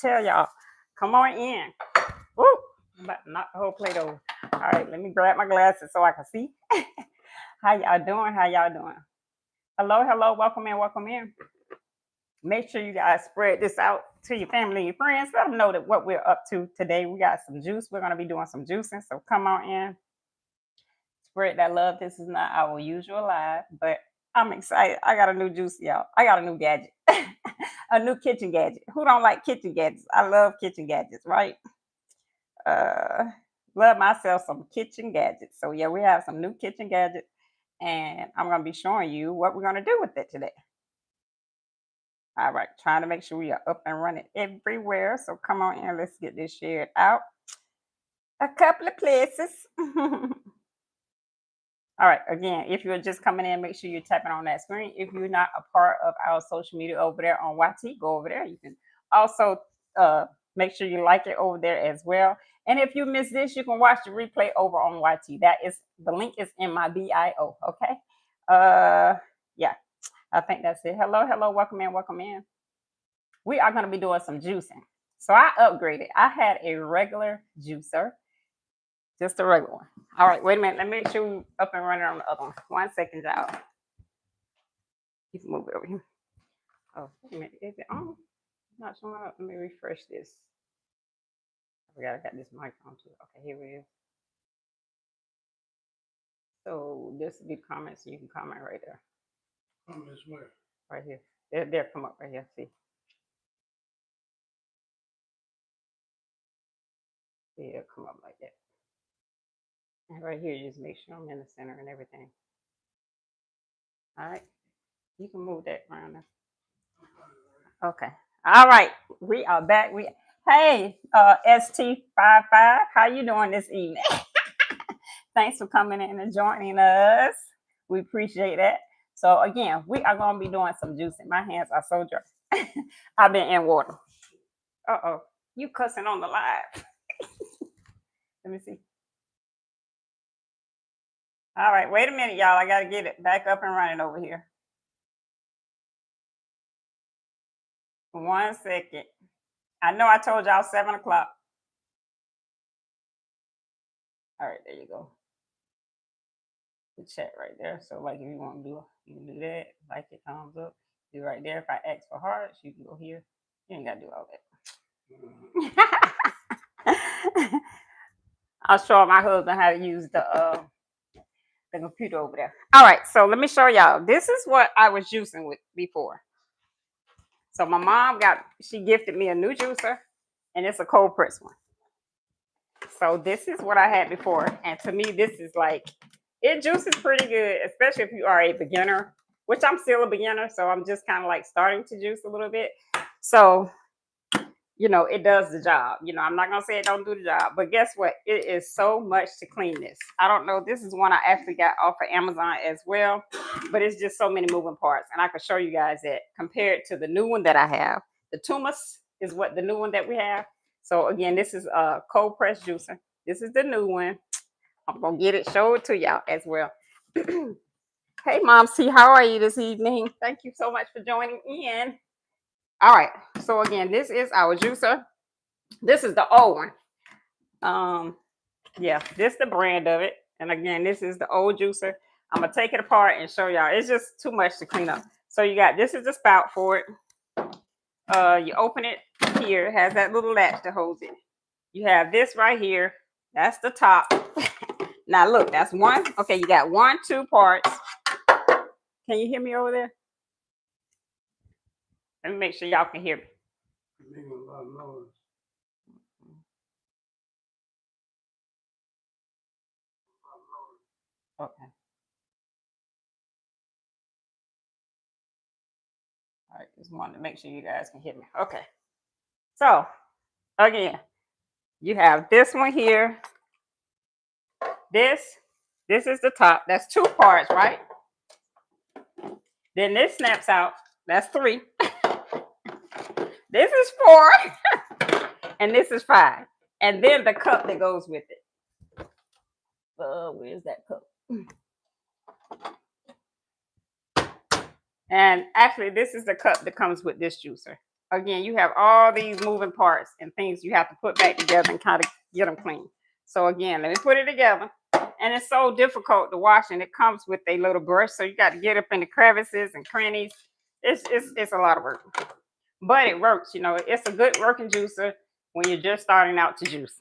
tell y'all, come on in. Woo! I'm about to knock the whole plate over. All right, let me grab my glasses so I can see. How y'all doing? How y'all doing? Hello, hello, welcome in, welcome in. Make sure you guys spread this out to your family and your friends. Let them know that what we're up to today. We got some juice. We're going to be doing some juicing. So come on in, spread that love. This is not our usual live, but I'm excited. I got a new juice, y'all. I got a new gadget, a new kitchen gadget. Who don't like kitchen gadgets? I love kitchen gadgets, right? Uh, love myself some kitchen gadgets. So yeah, we have some new kitchen gadgets, and I'm going to be showing you what we're going to do with it today. All right, trying to make sure we are up and running everywhere. So come on in, let's get this shared out a couple of places. All right, again, if you're just coming in, make sure you're tapping on that screen. If you're not a part of our social media over there on YT, go over there. You can also make sure you like it over there as well. And if you miss this, you can watch the replay over on YT. That is, the link is in my bio. Okay. Yeah, I think that's it. Hello, hello, welcome in, welcome in. We are going to be doing some juicing. So I upgraded. I had a regular juicer, just a regular one. All right, wait a minute. Let me make sure we're up and running on the other one. 1 second, y'all. You can move it over here. Oh, wait a minute. Is it on? Not showing up. Let me refresh this. I forgot I got this mic on too. Okay, here it is. So this will be comments. So you can comment right there. Comments where? Right here. They'll come up right here. See. It'll come up like that. And right here, just make sure I'm in the center and everything. All right. You can move that around now. Okay. All right. We are back. Hey, ST55, how you doing this evening? Thanks for coming in and joining us. We appreciate that. So again, we are going to be doing some juicing. My hands are so dry. I've been in water. Uh-oh. You cussing on the live. Let me see. All right. Wait a minute, y'all. I got to get it back up and running over here. 1 second. I know I told y'all 7 o'clock. All right, there you go. The chat right there. So like if you want to do, you can do that. Like it, thumbs up. Do right there. If I ask for hearts, you can go here. You ain't gotta do all that. I'll show my husband how to use the computer over there. All right, so let me show y'all. This is what I was juicing with before. So my mom she gifted me a new juicer, and it's a cold press one. So this is what I had before, and to me, this is like, it juices pretty good, especially if you are a beginner, which I'm still a beginner, so I'm just kind of like starting to juice a little bit. So, you know, it does the job. You know, I'm not going to say it don't do the job, but guess what? It is so much to clean this. I don't know. This is one I actually got off of Amazon as well, but it's just so many moving parts, and I can show you guys that compared to the new one that I have. The Tuumiist is what the new one that we have. So again, this is a cold press juicer. This is the new one. I'm gonna get it, show it to y'all as well. Hey, Mom C, how are you this evening? Thank you so much for joining in. All right, so again, this is our juicer. This is the old one. Yeah, this is the brand of it. And again, this is the old juicer. I'm gonna take it apart and show y'all. It's just too much to clean up. So you got, this is the spout for it. You open it here. It has that little latch that holds it. You have this right here. That's the top. Now look, that's one. Okay, you got 1, 2 parts. Can you hear me over there? Let me make sure y'all can hear me. Making a lot of noise. Okay. All right, just wanted to make sure you guys can hear me. Okay. So again, you have this one here. This is the top. That's 2 parts, right? Then this snaps out. That's 3. This is 4. And this is 5. And then the cup that goes with it. Where's that cup? And actually, this is the cup that comes with this juicer. again, you have all these moving parts and things you have to put back together and kind of get them clean. So again, let me put it together. And it's so difficult to wash, and it comes with a little brush, so you got to get up in the crevices and crannies. It's a lot of work, but it works. You know, it's a good working juicer when you're just starting out to juice.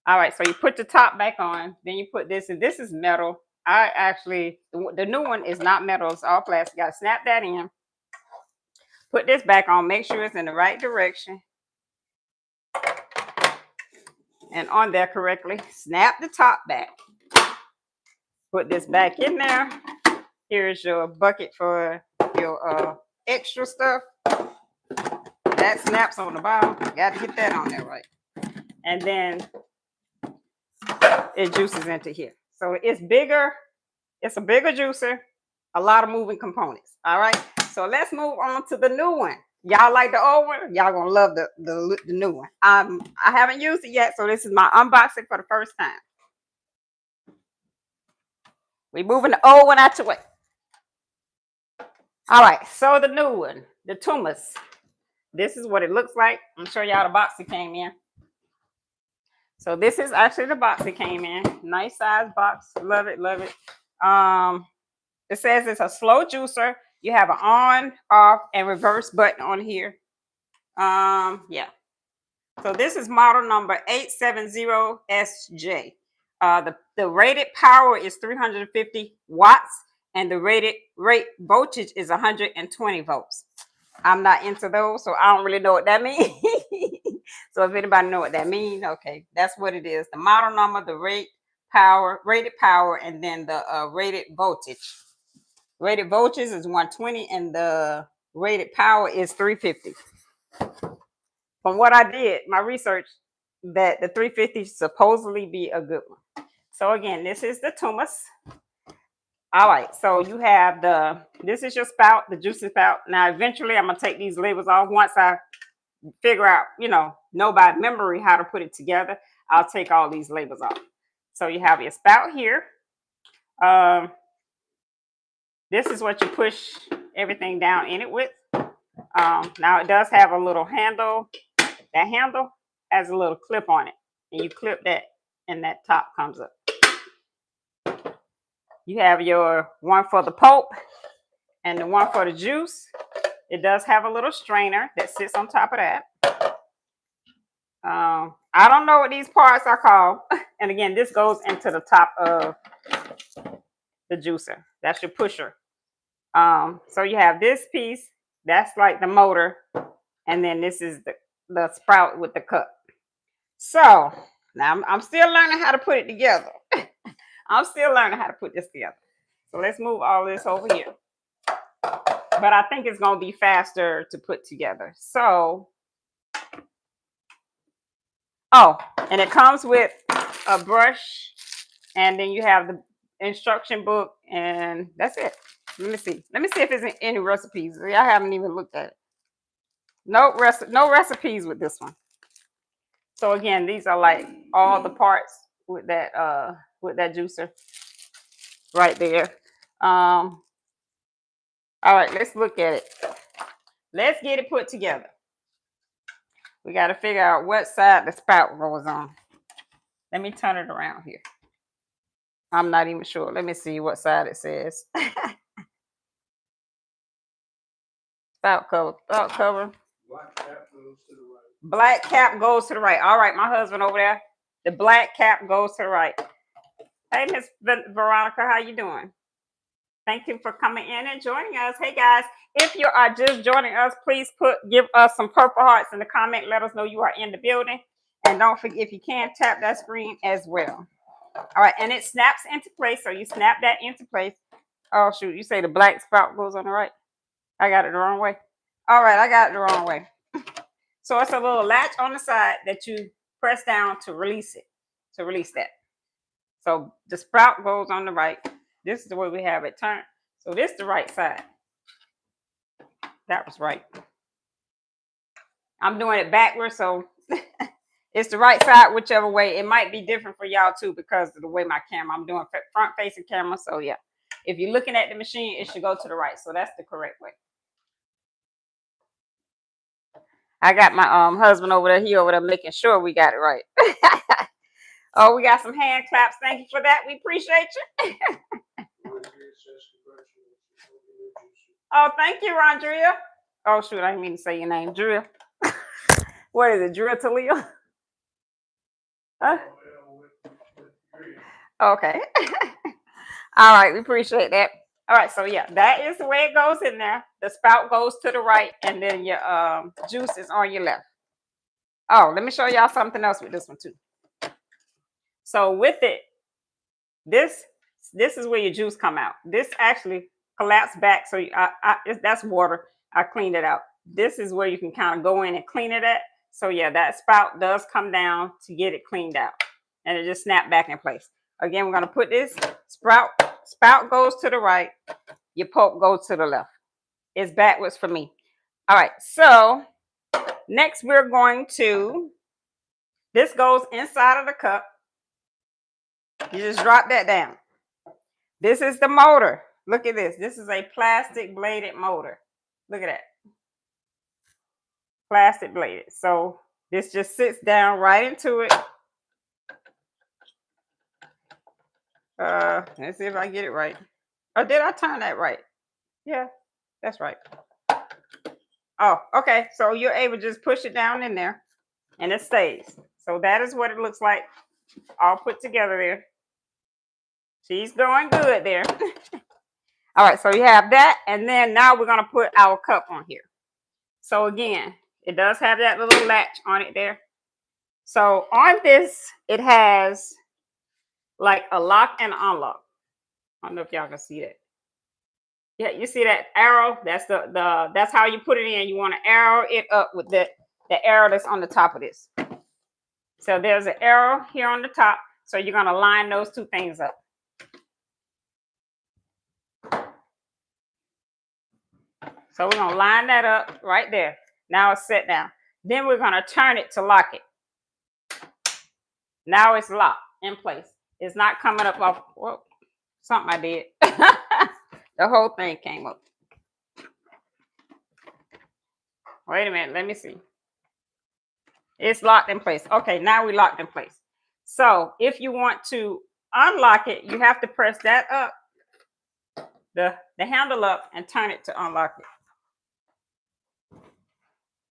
All right, so you put the top back on, then you put this, and this is metal. I actually, the new one is not metal, it's all plastic. You got to snap that in. Put this back on, make sure it's in the right direction and on there correctly. Snap the top back. Put this back in there. Here's your bucket for your extra stuff. That snaps on the bottom. Got to get that on there right. And then it juices into here. So it's bigger. It's a bigger juicer. A lot of moving components. All right. So let's move on to the new one. Y'all like the old one? Y'all gonna love the new one. I haven't used it yet, so this is my unboxing for the first time. We're moving the old one out the way. All right, so the new one, the Tuumiist. This is what it looks like. I'm gonna show y'all the box it came in. So this is actually the box it came in. Nice size box. Love it, love it. It says it's a slow juicer. You have an on, off, and reverse button on here. Yeah. So this is model number 870SJ. The rated power is 350 watts, and the rate voltage is 120 volts. I'm not into those, so I don't really know what that means. So if anybody know what that means, okay, that's what it is. The model number, the rated power, and then the rated voltage. Rated voltage is 120, and the rated power is 350. From what I did, my research, that the 350 supposedly be a good one. So again, this is the Tuumiist. All right, so you have this is your spout, the juicy spout. Now, eventually, I'm gonna take these labels off once I figure out, know by memory how to put it together. I'll take all these labels off. So you have your spout here. This is what you push everything down in it with. Now it does have a little handle. That handle has a little clip on it, and you clip that, and that top comes up. You have your one for the pulp and the one for the juice. It does have a little strainer that sits on top of that. I don't know what these parts are called. And again, this goes into the top of the juicer. That's your pusher. So you have this piece. That's like the motor. And then this is the sprout with the cup. So now I'm still learning how to put it together. I'm still learning how to put this together. So let's move all this over here. But I think it's going to be faster to put together. So, and it comes with a brush, and then you have the instruction book, and that's it. Let me see. Let me see if there's any recipes. I haven't even looked at it. No recipes with this one. So again, these are like all the parts with that juicer right there. All right, let's look at it. Let's get it put together. We got to figure out what side the spout goes on. Let me turn it around here. I'm not even sure. Let me see what side it says. Spout cover. Spout cover. Black cap goes to the right. Black cap goes to the right. All right, my husband over there. The black cap goes to the right. Hey, Miss Veronica, how you doing? Thank you for coming in and joining us. Hey guys, if you are just joining us, please give us some purple hearts in the comment. Let us know you are in the building. And don't forget, if you can, tap that screen as well. All right, and it snaps into place. So you snap that into place. Oh shoot, you say the black spout goes on the right. I got it the wrong way. All right, I got it the wrong way. So it's a little latch on the side that you press down to release it, to release that. So the sprout goes on the right. This is the way we have it turned. So this is the right side. That was right. I'm doing it backwards, so it's the right side whichever way. It might be different for y'all too because of the way my camera, I'm doing front facing camera. So yeah, if you're looking at the machine, it should go to the right. So that's the correct way. I got my husband over there. He over there making sure we got it right. Oh, we got some hand claps. Thank you for that. We appreciate you. Oh, thank you, Rondria. Oh shoot, I didn't mean to say your name, Drea. What is it, Drea Talia? Huh? Okay. All right, we appreciate that. All right, so yeah, that is the way it goes in there. The spout goes to the right, and then your juice is on your left. Oh, let me show y'all something else with this one too. So with it, this is where your juice come out. This actually collapsed back, so that's water. I cleaned it out. This is where you can kind of go in and clean it at. So yeah, that spout does come down to get it cleaned out, and it just snapped back in place. Again, we're gonna put this spout goes to the right, your pulp goes to the left. It's backwards for me. All right, so next we're going to, this goes inside of the cup. You just drop that down. This is the motor. Look at this. This is a plastic bladed motor. Look at that. Plastic bladed. So this just sits down right into it. Let's see if I get it right. Or did I turn that right? Yeah, that's right. Oh, okay. So you're able to just push it down in there and it stays. So that is what it looks like all put together there. She's going good there. All right, so you have that. And then now we're going to put our cup on here. So again, it does have that little latch on it there. So on this, it has like a lock and unlock. I don't know if y'all can see that. Yeah, you see that arrow? That's that's how you put it in. You want to arrow it up with the arrow that's on the top of this. So there's an arrow here on the top. So you're gonna line those two things up. So we're gonna line that up right there. Now it's set down. Then we're gonna turn it to lock it. Now it's locked in place. It's not coming up off. Whoa, something I did. The whole thing came up. Wait a minute, let me see. It's locked in place. Okay, now we locked in place. So if you want to unlock it, you have to press that up, the handle up, and turn it to unlock it.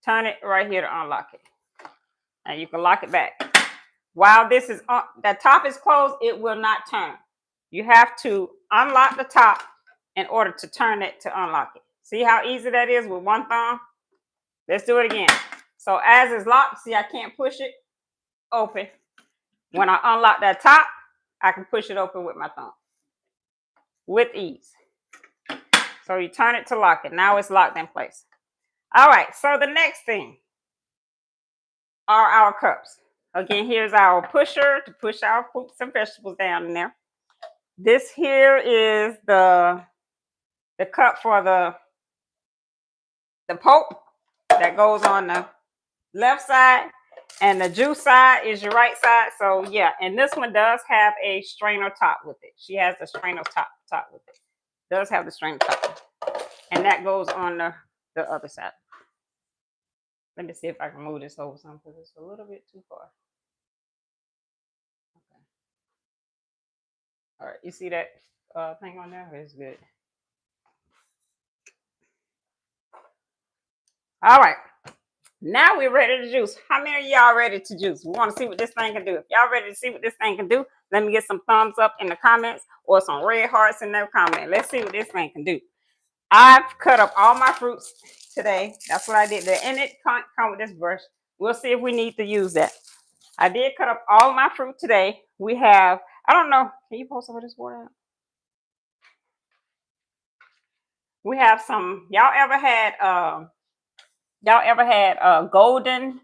Turn it right here to unlock it. And you can lock it back. While this is on, the top is closed, it will not turn. You have to unlock the top in order to turn it to unlock it. See how easy that is with one thumb? Let's do it again. So as it's locked, see I can't push it open. When I unlock that top, I can push it open with my thumb with ease. So you turn it to lock it. Now it's locked in place. All right, so the next thing are our cups. Again, here's our pusher to push our fruits and vegetables down in there. This here is the cup for the pulp that goes on the left side, and the juice side is your right side. So yeah, and this one does have a strainer top with it. She has the strainer top with it. Does have the strainer top, and that goes on the other side. Let me see if I can move this over some because it's a little bit too far. Okay. All right, you see that thing on there? It's good. All right. Now we're ready to juice. How many of y'all ready to juice? We want to see what this thing can do. If y'all ready to see what this thing can do, let me get some thumbs up in the comments or some red hearts in the comment. Let's see what this thing can do. I've cut up all my fruits today. That's what I did there. And it can't come with this brush. We'll see if we need to use that. I did cut up all my fruit today. We have, I don't know, can you pour some of this water out? We have some, y'all ever had golden,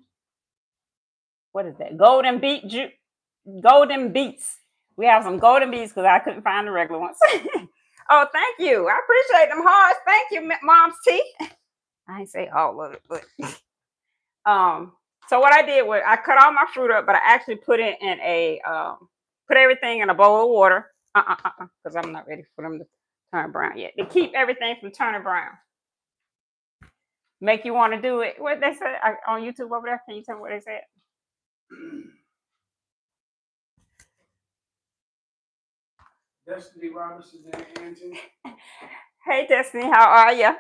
what is that? Golden beets. We have some golden beets because I couldn't find the regular ones. Oh, thank you. I appreciate them hearts. Thank you, Mom's Tea. I ain't say all of it, but so what I did was I cut all my fruit up, but I actually put it in put everything in a bowl of water. Because I'm not ready for them to turn brown yet. To keep everything from turning brown. make you want to do it. What they said on YouTube over there? Can you tell me what they said? Destiny Robinson and Angie. Hey Destiny, how are you?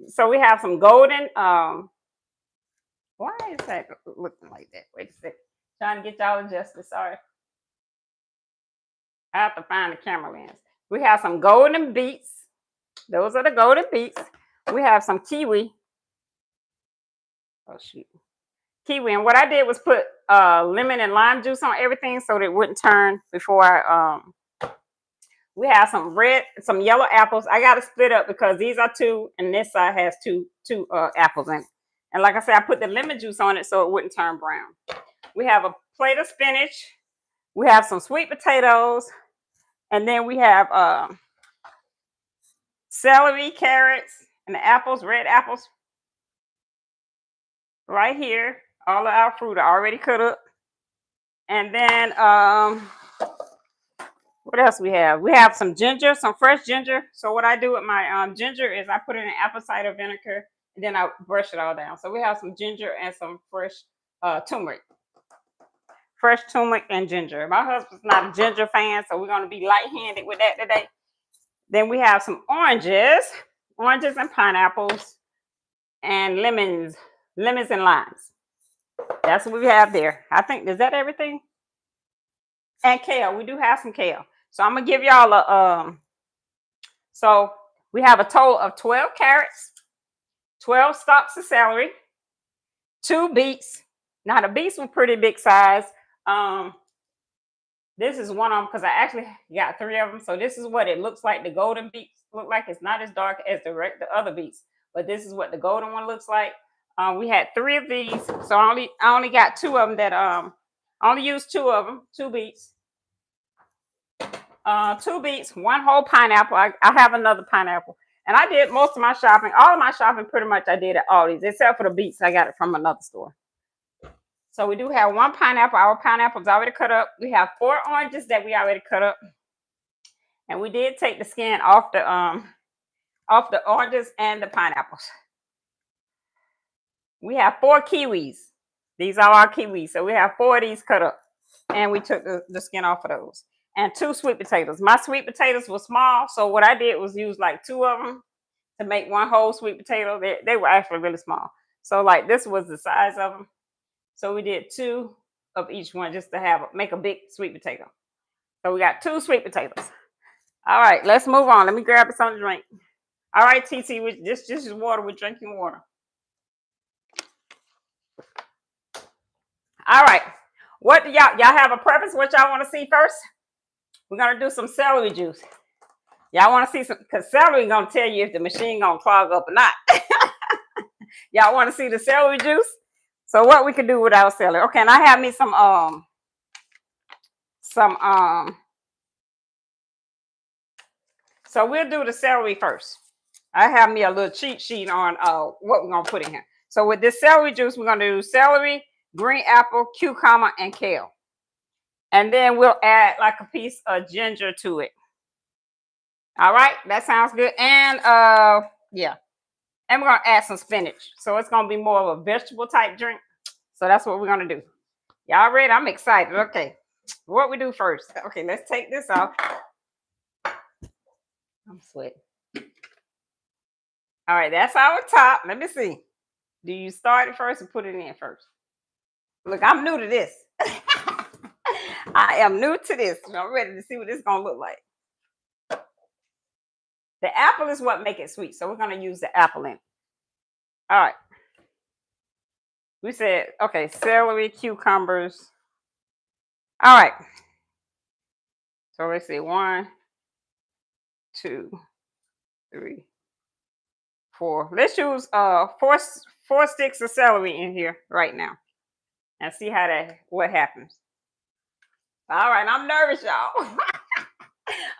So we have some golden. Why is that looking like that? Wait a second. Trying to get y'all adjusted. Sorry. I have to find the camera lens. We have some golden beets. Those are the golden beets. We have some kiwi. Oh shoot. Kiwi. And what I did was put lemon and lime juice on everything so that it wouldn't turn before I we have some yellow apples. I got to split up because these are two and this side has two apples in it. And like I said, I put the lemon juice on it so it wouldn't turn brown. We have a plate of spinach. We have some sweet potatoes. And then we have celery, carrots, and the apples, red apples. Right here. All of our fruit are already cut up. And then what else we have? We have some ginger, some fresh ginger. So what I do with my ginger is I put it in apple cider vinegar and then I brush it all down. So we have some ginger and some fresh turmeric. Fresh turmeric and ginger. My husband's not a ginger fan, so we're going to be light-handed with that today. Then we have some oranges and pineapples and lemons and limes. That's what we have there. I think, is that everything? And kale. We do have some kale. So I'm going to give y'all a, so we have a total of 12 carrots, 12 stalks of celery, 2 beets. Now the beets were pretty big size. This is one of them because I actually got 3 of them. So this is what it looks like. The golden beets look like. It's not as dark as the other beets, but this is what the golden one looks like. We had 3 of these, so I only got 2 of them that I only used 2 of them, 2 beets. 2 beets, 1 whole pineapple. I have another pineapple. And I did most of my shopping. All of my shopping pretty much I did at Aldi's, except for the beets. I got it from another store. So we do have 1 pineapple. Our pineapple's already cut up. We have 4 oranges that we already cut up. And we did take the skin off the oranges and the pineapples. We have 4 kiwis. These are our kiwis. So we have 4 of these cut up. And we took the skin off of those. And 2 sweet potatoes. My sweet potatoes were small, so what I did was use like 2 of them to make 1 whole sweet potato. They were actually really small. So like this was the size of them. So we did 2 of each one just to make a big sweet potato. So we got 2 sweet potatoes. All right, let's move on. Let me grab something to drink. All right, TT, this is water. We're drinking water. All right. What do y'all have a preference? What y'all want to see first? We're going to do some celery juice. Y'all want to see some, because celery going to tell you if the machine going to clog up or not. Y'all want to see the celery juice? So what we can do with our celery. Okay, and I have me some so we'll do the celery first. I have me a little cheat sheet on what we're going to put in here. So with this celery juice, we're going to do celery, green apple, cucumber, and kale. And then we'll add like a piece of ginger to it. All right, that sounds good. And yeah, and we're gonna add some spinach. So it's gonna be more of a vegetable type drink. So that's what we're gonna do. Y'all ready? I'm excited. Okay, what we do first? Okay, let's take this off. I'm sweating. All right, that's our top. Let me see. Do you start it first or put it in first? Look, I'm new to this. I am new to this. I'm ready to see what this is gonna look like. The apple is what makes it sweet, so we're gonna use the apple in it. All right. We said, okay, celery, cucumbers. All right. So let's see, 1, 2, 3, 4. Let's use 4 sticks of celery in here right now, and see what happens. All right, I'm nervous, y'all.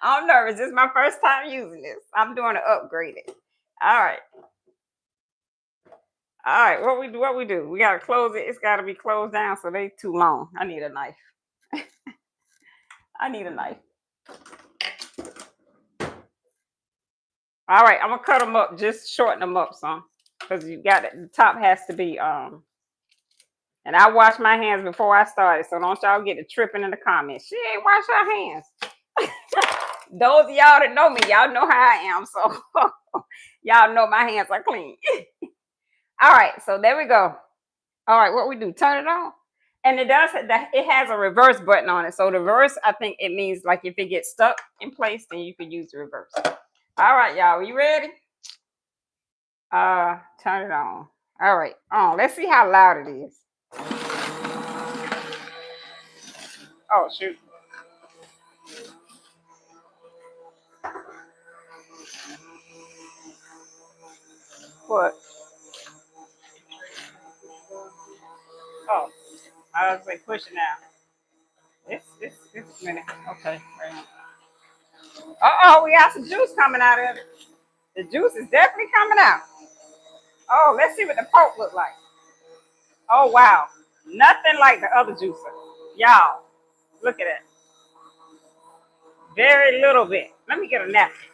I'm nervous. This is my first time using this. I'm doing an upgraded. All right. All right, what we do? We gotta close it. It's gotta be closed down, so they too long. I need a knife. I need a knife. All right, I'm gonna cut them up, just shorten them up some. because you got it. The top has to be And I wash my hands before I started, so don't y'all get to tripping in the comments. She ain't wash her hands. Those of y'all that know me, y'all know how I am. So y'all know my hands are clean. All right, so there we go. All right, what we do? Turn it on. And it does that. It has a reverse button on it. So the reverse, I think it means like if it gets stuck in place, then you can use the reverse. All right, y'all, you ready? Turn it on. All right, on. Let's see how loud it is. Oh shoot. What? Oh, I was like pushing out. This minute. Okay. Uh-oh, we got some juice coming out of it. The juice is definitely coming out. Oh, let's see what the pulp look like. Oh wow. Nothing like the other juicer. Y'all, look at it. Very little bit. Let me get a napkin.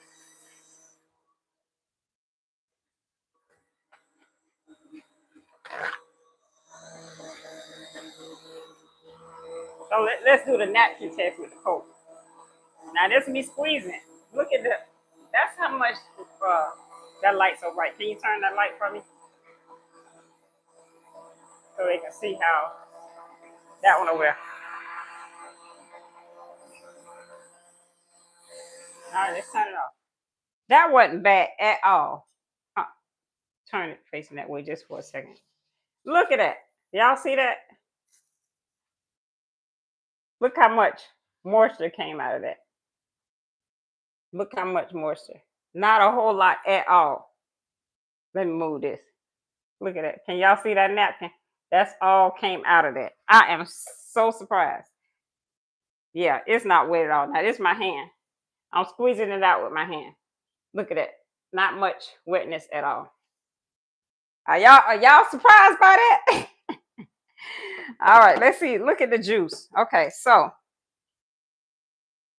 So let's do the napkin test with the Coke. Now this me squeezing. Look at the. That's how much that light's so bright. Can you turn that light for me so they can see how that one over there? All right, let's turn it off. That wasn't bad at all. Turn it facing that way just for a second. Look at that. Y'all see that? Look how much moisture came out of that. Look how much moisture. Not a whole lot at all. Let me move this. Look at that. Can y'all see that napkin? That's all came out of that. I am so surprised. Yeah, it's not wet at all. Now, this is my hand. I'm squeezing it out with my hand. Look at that. Not much wetness at all. Are y'all surprised by that? All right, let's see. Look at the juice. Okay, so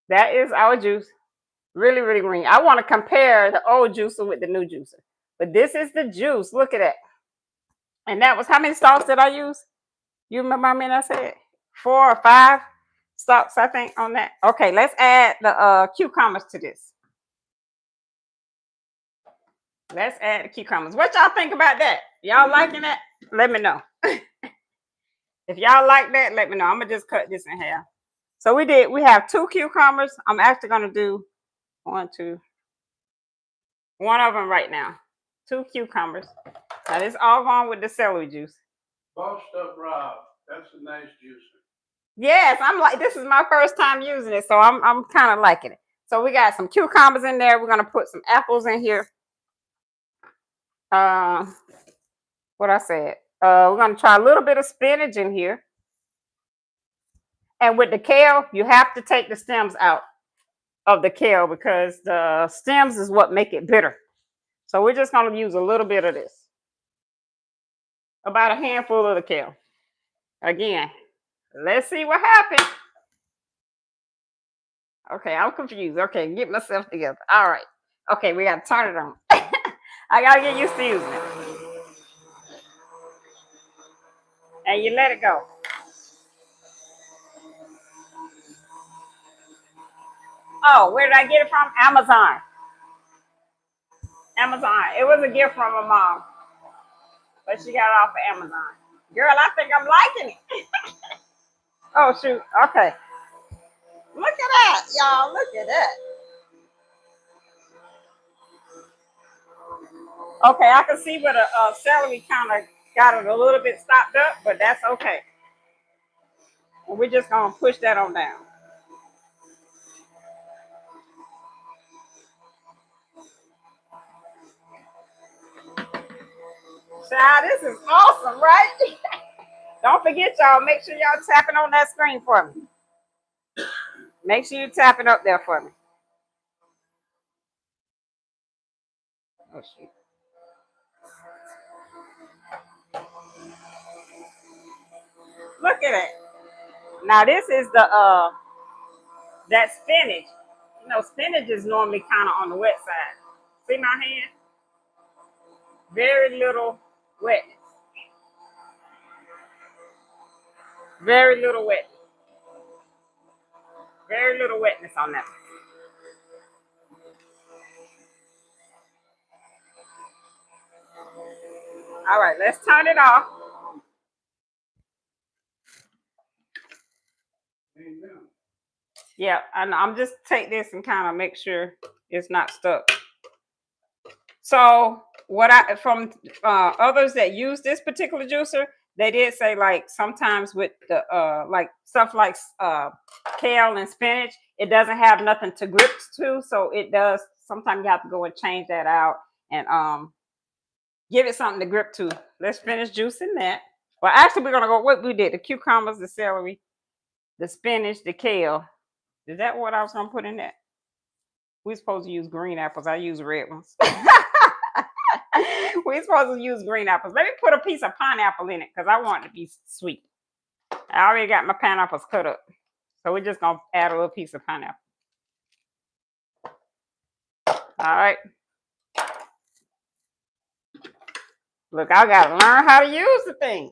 that is our juice. Really, really green. I want to compare the old juicer with the new juicer. But this is the juice. Look at that. And that was how many stalks did I use? You remember how many I said? 4 or 5 stalks, I think, on that. Okay, let's add the cucumbers to this. Let's add the cucumbers. What y'all think about that? Y'all liking that? Let me know. If y'all like that, let me know. I'm gonna just cut this in half. So we have 2 cucumbers. I'm actually gonna do 1, 2, one of them right now. 2 cucumbers. Now this all going with the celery juice. Bossed up Rob. That's a nice juicer. Yes, I'm like, this is my first time using it, so I'm kind of liking it. So we got some cucumbers in there. We're gonna put some apples in here. What I said. We're gonna try a little bit of spinach in here. And with the kale, you have to take the stems out of the kale because the stems is what make it bitter. So we're just gonna use a little bit of this. About a handful of the kale. Again, let's see what happens. Okay, I'm confused. Okay, get myself together. All right. Okay, we gotta turn it on. I gotta get used to using it. And you let it go. Oh, where did I get it from? Amazon. Amazon. It was a gift from my mom, but she got it off of Amazon. Girl, I think I'm liking it. Oh shoot. Okay. Look at that, y'all. Look at that. Okay, I can see where the celery kind of got it a little bit stopped up, but that's okay. And we're just gonna push that on down. Child, this is awesome, right? Don't forget, y'all. Make sure y'all tapping on that screen for me. Make sure you tap it up there for me. Oh shoot. Look at it. Now this is the that spinach. You know, spinach is normally kind of on the wet side. See my hand? Very little wetness. Very little wetness. Very little wetness on that. All right, let's turn it off. Amen. Yeah, and I'm just take this and kind of make sure it's not stuck. So what I from others that use this particular juicer, they did say like sometimes with the like stuff like kale and spinach, it doesn't have nothing to grip to, so it does. Sometimes you have to go and change that out and give it something to grip to. Let's finish juicing that. Well, actually, we're gonna go. What we did: the cucumbers, the celery, the spinach, the kale. Is that what I was gonna put in that? We're supposed to use green apples. I use red ones. We're supposed to use green apples. Let me put a piece of pineapple in it because I want it to be sweet. I already got my pineapples cut up. So we're just going to add a little piece of pineapple. All right. Look, I got to learn how to use the thing.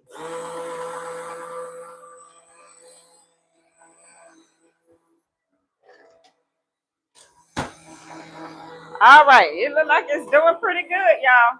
All right. It looks like it's doing pretty good, y'all.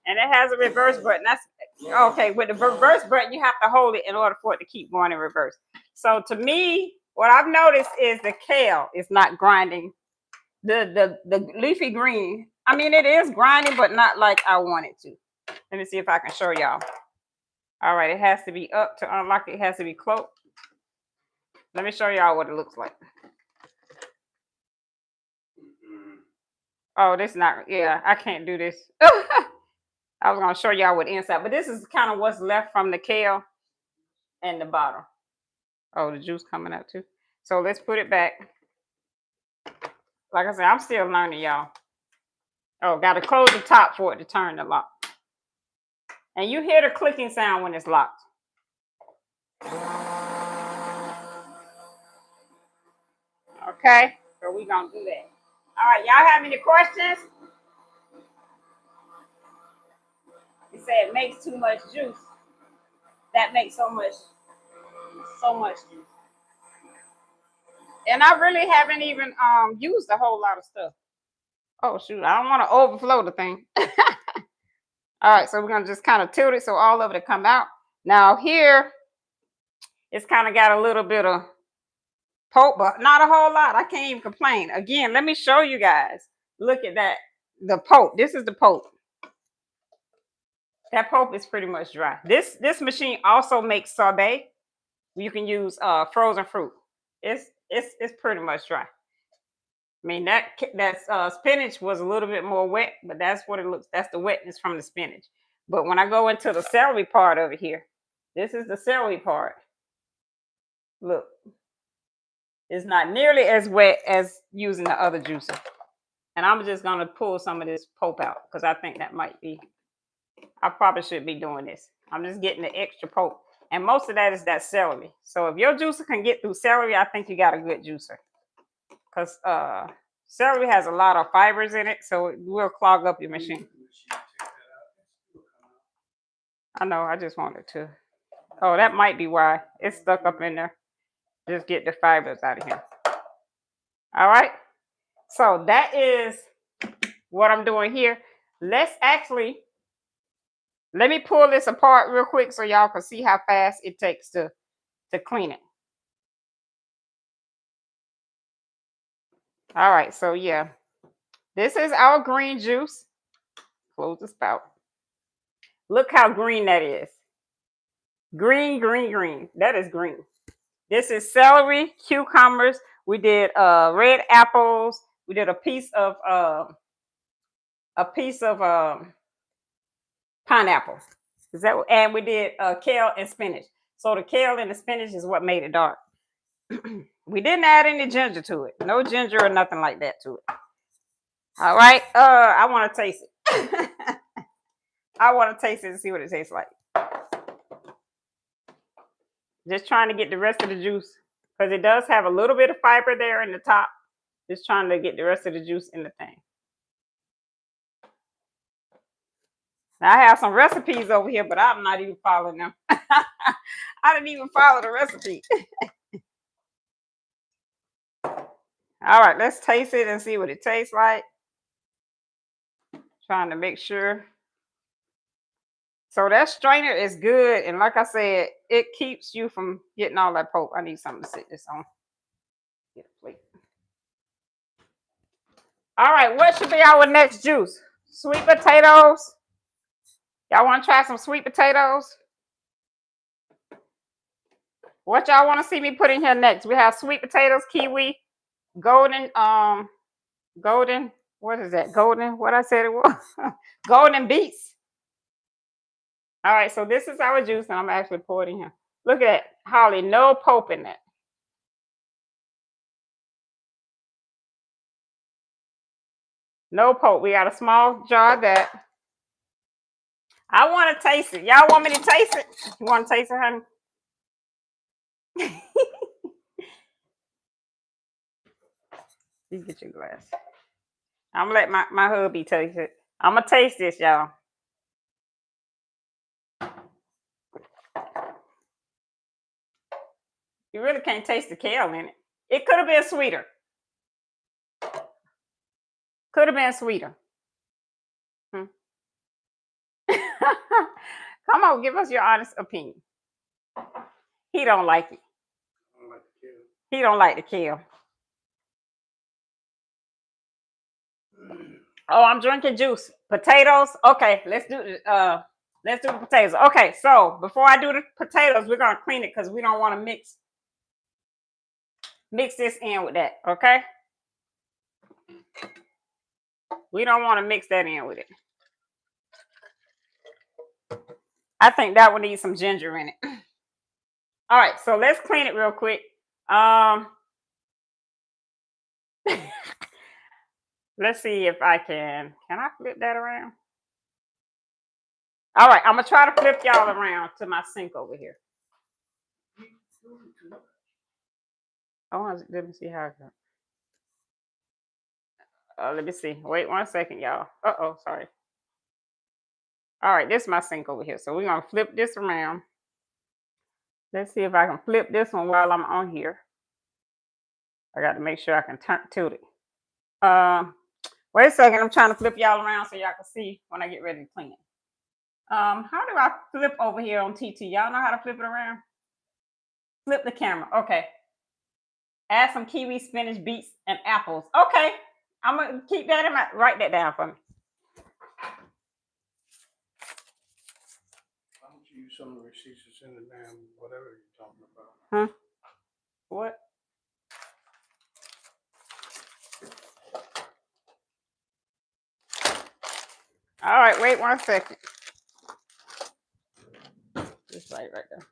And it has a reverse button. That's okay. With the reverse button, you have to hold it in order for it to keep going in reverse. So to me, what I've noticed is the kale is not grinding. The leafy green. I mean, it is grinding, but not like I want it to. Let me see if I can show y'all. All right, it has to be up to unlock it. It has to be close. Let me show y'all what it looks like. Oh, this not. Yeah, I can't do this. I was gonna show y'all what inside, but this is kind of what's left from the kale and the bottom. Oh, the juice coming out too. So let's put it back. Like I said, I'm still learning, y'all. Oh, got to close the top for it to turn the lock. And you hear the clicking sound when it's locked. Okay, so we're gonna do that. All right, y'all have any questions? You say it makes too much juice. That makes so much juice. And I really haven't even used a whole lot of stuff. Oh shoot, I don't want to overflow the thing. All right, so we're gonna just kind of tilt it so all of it come out. Now here, it's kind of got a little bit of pulp, but not a whole lot. I can't even complain. Again, let me show you guys. Look at that. The pulp. This is the pulp. That pulp is pretty much dry. This machine also makes sorbet. You can use frozen fruit. It's pretty much dry. I mean that spinach was a little bit more wet, but that's what it looks. That's the wetness from the spinach. But when I go into the celery part of it here, this is the celery part. Look, it's not nearly as wet as using the other juicer. And I'm just gonna pull some of this pulp out because I think that might be. I probably should be doing this. I'm just getting the extra pulp, and most of that is that celery. So if your juicer can get through celery, I think you got a good juicer. Because celery has a lot of fibers in it, so it will clog up your machine. I know, I just wanted to. Oh, that might be why it's stuck up in there. Just get the fibers out of here. All right. So that is what I'm doing here. Let's actually, let me pull this apart real quick so y'all can see how fast it takes to clean it. All right, so yeah, this is our green juice. Close the spout. Look how green that is. Green, green, green. That is green. This is celery, cucumbers. We did red apples. We did a piece of pineapple. Is that? And we did kale and spinach. So the kale and the spinach is what made it dark. We didn't add any ginger to it. No ginger or nothing like that to it. All right. I want to taste it. I want to taste it and see what it tastes like. Just trying to get the rest of the juice because it does have a little bit of fiber there in the top. Just trying to get the rest of the juice in the thing. Now, I have some recipes over here, but I'm not even following them. I didn't even follow the recipe. All right, let's taste it and see what it tastes like. Trying to make sure. So that strainer is good, and like I said, it keeps you from getting all that pulp. I need something to sit this on. Get a plate. All right, what should be our next juice? Sweet potatoes. Y'all want to try some sweet potatoes? What y'all want to see me put in here next? We have sweet potatoes, kiwi, golden, what is that? Golden, what I said it was? Golden beets. All right, so this is our juice, and I'm actually pouring it in here. Look at that, Holly, no pulp in that. No pulp. We got a small jar of that. I want to taste it. Y'all want me to taste it? You want to taste it, honey? You get your glass. I'm gonna let my hubby taste it. I'm gonna taste this, y'all. You really can't taste the kale in it. It could have been sweeter. Could have been sweeter. Come on, give us your honest opinion. He don't like it. I don't like the kale. He don't like the kale. Oh, I'm drinking juice. Potatoes. Okay, let's do the potatoes. Okay, so before I do the potatoes, we're gonna clean it because we don't want to mix this in with that. Okay, we don't want to mix that in with it. I think that would need some ginger in it. All right, so let's clean it real quick. Let's see if I can. Can I flip that around? All right, I'm gonna try to flip y'all around to my sink over here. Oh, let me see how it goes. Let me see. Wait 1 second, y'all. Uh-oh, sorry. All right, this is my sink over here. So we're gonna flip this around. Let's see if I can flip this one while I'm on here. I got to make sure I can tilt it. Wait a second. I'm trying to flip y'all around so y'all can see when I get ready to clean it. How do I flip over here on TT? Y'all know how to flip it around? Flip the camera. Okay. Add some kiwi, spinach, beets, and apples. Okay. I'm gonna keep that in mind. Write that down for me. Why don't you use some of the receipts that's in the damn whatever you're talking about? Huh? What? All right, wait 1 second. Just right there.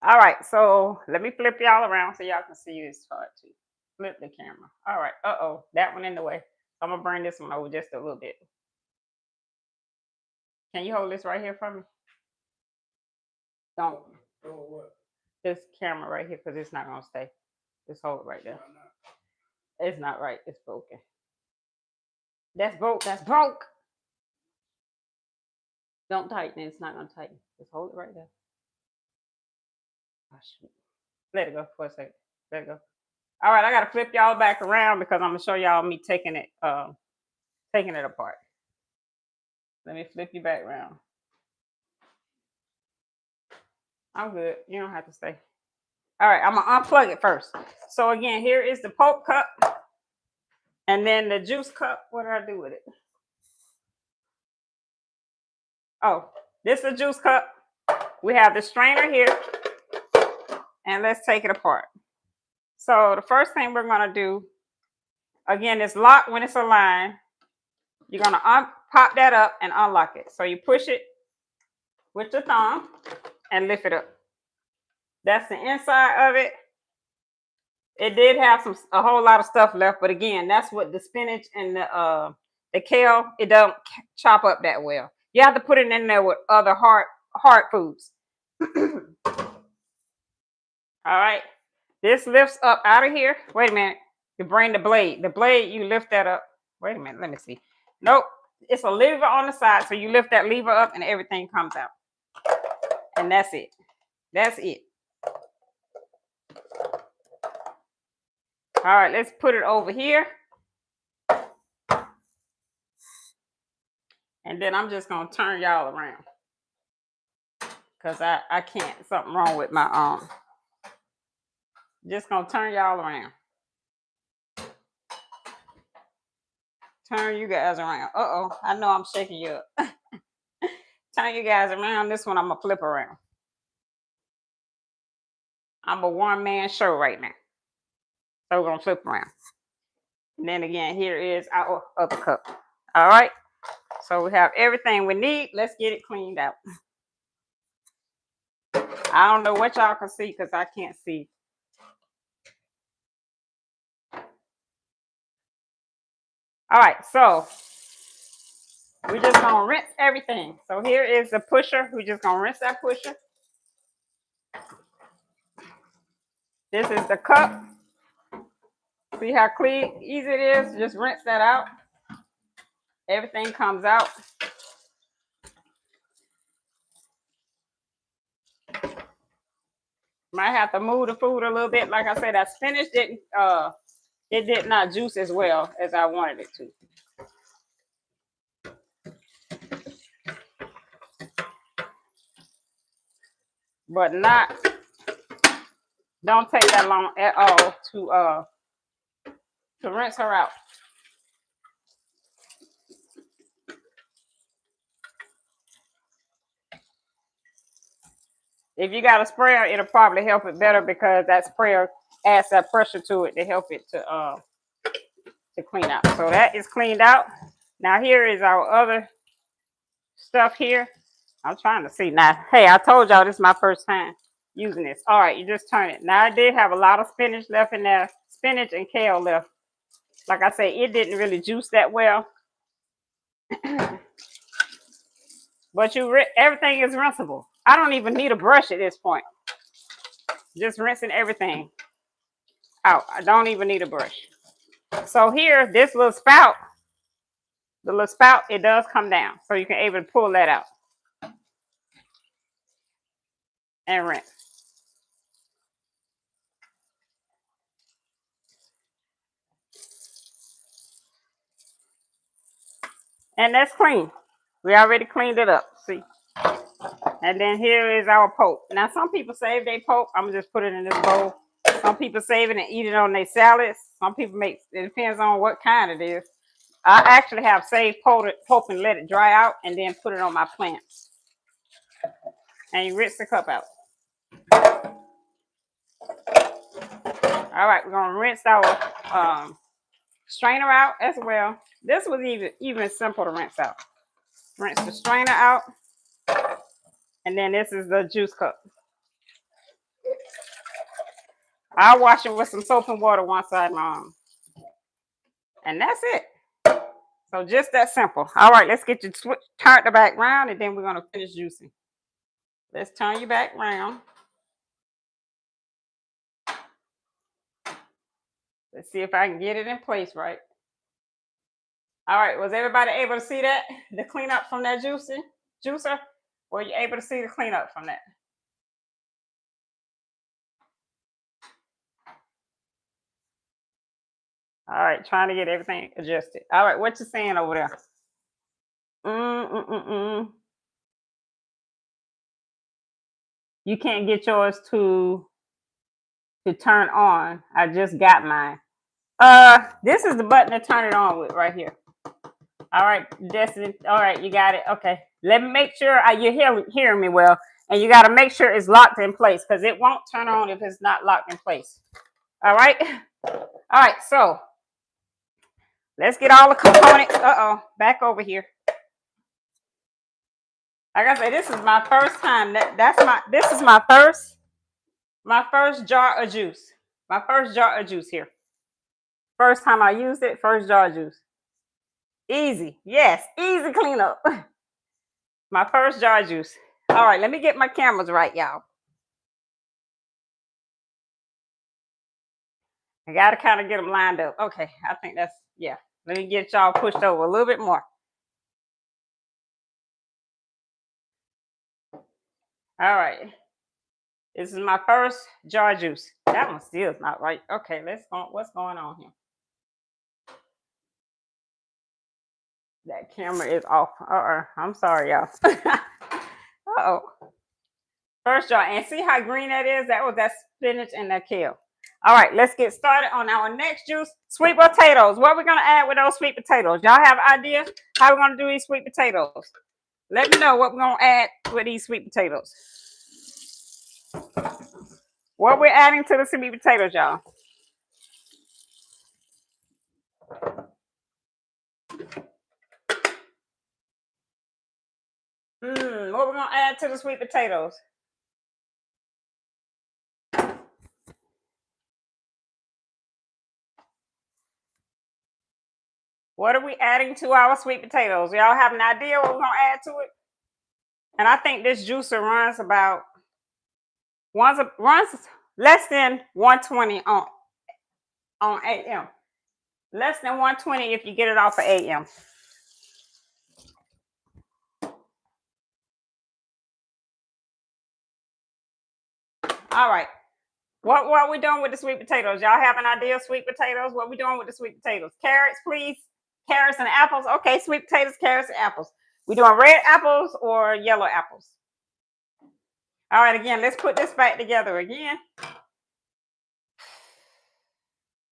All right, so let me flip y'all around so y'all can see this part too. Flip the camera. All right. Uh-oh, that one in the way. I'm gonna bring this one over just a little bit. Can you hold this right here for me? Don't. Oh, what? This camera right here, because it's not gonna stay. Just hold it right there. It's not right. It's broken. That's broke. That's broke. Don't tighten it. It's not gonna tighten. Just hold it right there. Oh, shoot. Let it go for a second. Let it go. All right, I gotta flip y'all back around because I'm gonna show y'all me taking it apart. Let me flip you back around. I'm good. You don't have to stay. All right, I'm gonna unplug it first. So again, here is the pulp cup, and then the juice cup. What did I do with it? Oh, this is a juice cup. We have the strainer here, and let's take it apart. So the first thing we're gonna do, again, it's locked when it's aligned. You're gonna pop that up and unlock it. So you push it with your thumb and lift it up. That's the inside of it. It did have a whole lot of stuff left, but again, that's what the spinach and the kale, it don't chop up that well. You have to put it in there with other hard foods. All right. This lifts up out of here. Wait a minute. You bring the blade. The blade, you lift that up. Wait a minute. Let me see. Nope. It's a lever on the side. So you lift that lever up and everything comes out. And that's it. That's it. All right. Let's put it over here. And then I'm just going to turn y'all around. Because I can't. Something wrong with my arm. Just going to turn y'all around. Turn you guys around. Uh-oh. I know I'm shaking you up. Turn you guys around. This one I'm going to flip around. I'm a one-man show right now. So we're going to flip around. And then again, here is our other cup. All right. So we have everything we need. Let's get it cleaned out. I don't know what y'all can see because I can't see. All right. So we're just going to rinse everything. So here is the pusher. We're just going to rinse that pusher. This is the cup. See how clean, easy it is? Just rinse that out. Everything comes out. Might have to move the food a little bit. Like I said, that spinach it did not juice as well as I wanted it to. But don't take that long at all to rinse her out. If you got a sprayer, it'll probably help it better because that sprayer adds that pressure to it to help it to clean out. So that is cleaned out. Now here is our other stuff here. I'm trying to see now. Hey, I told y'all this is my first time using this. All right, you just turn it. Now I did have a lot of spinach left in there, spinach and kale left. Like I say, it didn't really juice that well. But everything is rinsable. I don't even need a brush at this point. Just rinsing everything out. I don't even need a brush. So here, this little spout, it does come down. So you can able to pull that out and rinse. And that's clean. We already cleaned it up. See? And then here is our poke. Now, some people save their poke. I'm going to just put it in this bowl. Some people save it and eat it on their salads. Some people it depends on what kind it is. I actually have saved poke and let it dry out and then put it on my plants. And you rinse the cup out. All right, we're going to rinse our strainer out as well. This was even simple to rinse out. Rinse the strainer out. And then this is the juice cup. I'll wash it with some soap and water once I'm and that's it. So just that simple. All right, let's get you turn the back round and then we're going to finish juicing. Let's turn you back round. Let's see if I can get it in place right. All right, was everybody able to see that? The cleanup from that juicer? Were you able to see the cleanup from that? All right, trying to get everything adjusted. All right, what you saying over there? You can't get yours to turn on. I just got mine. This is the button to turn it on with right here. All right, Destiny. All right, you got it. Okay, let me make sure you're hearing me well, and you got to make sure it's locked in place because it won't turn on if it's not locked in place. All right. All right. So let's get all the components. Back over here. Like I said, this is my first time. This is my first jar of juice. My first jar of juice here. First time I used it, first jar of juice. Easy. Yes, easy cleanup. My first jar juice. All right, let me get my cameras right, y'all. I gotta kind of get them lined up. Okay, I think that's, yeah. Let me get y'all pushed over a little bit more. All right. This is my first jar juice. That one still is not right. Okay, let's go. What's going on here? That camera is off. I'm sorry, y'all. Uh-oh. First jar. And see how green that is? That was that spinach and that kale. All right, let's get started on our next juice. Sweet potatoes. What are we going to add with those sweet potatoes? Y'all have an idea how we're going to do these sweet potatoes? Let me know what we're going to add with these sweet potatoes. What we're adding to the sweet potatoes, y'all. What we're going to add to the sweet potatoes? What are we adding to our sweet potatoes? Y'all have an idea what we're going to add to it? And I think this juicer runs about, runs less than 120 on AM. Less than 120 if you get it off of AM. All right. What are we doing with the sweet potatoes? Y'all have an idea of sweet potatoes? What are we doing with the sweet potatoes? Carrots, please. Carrots and apples. Okay, sweet potatoes, carrots, and apples. We doing red apples or yellow apples? All right, again, let's put this back together again.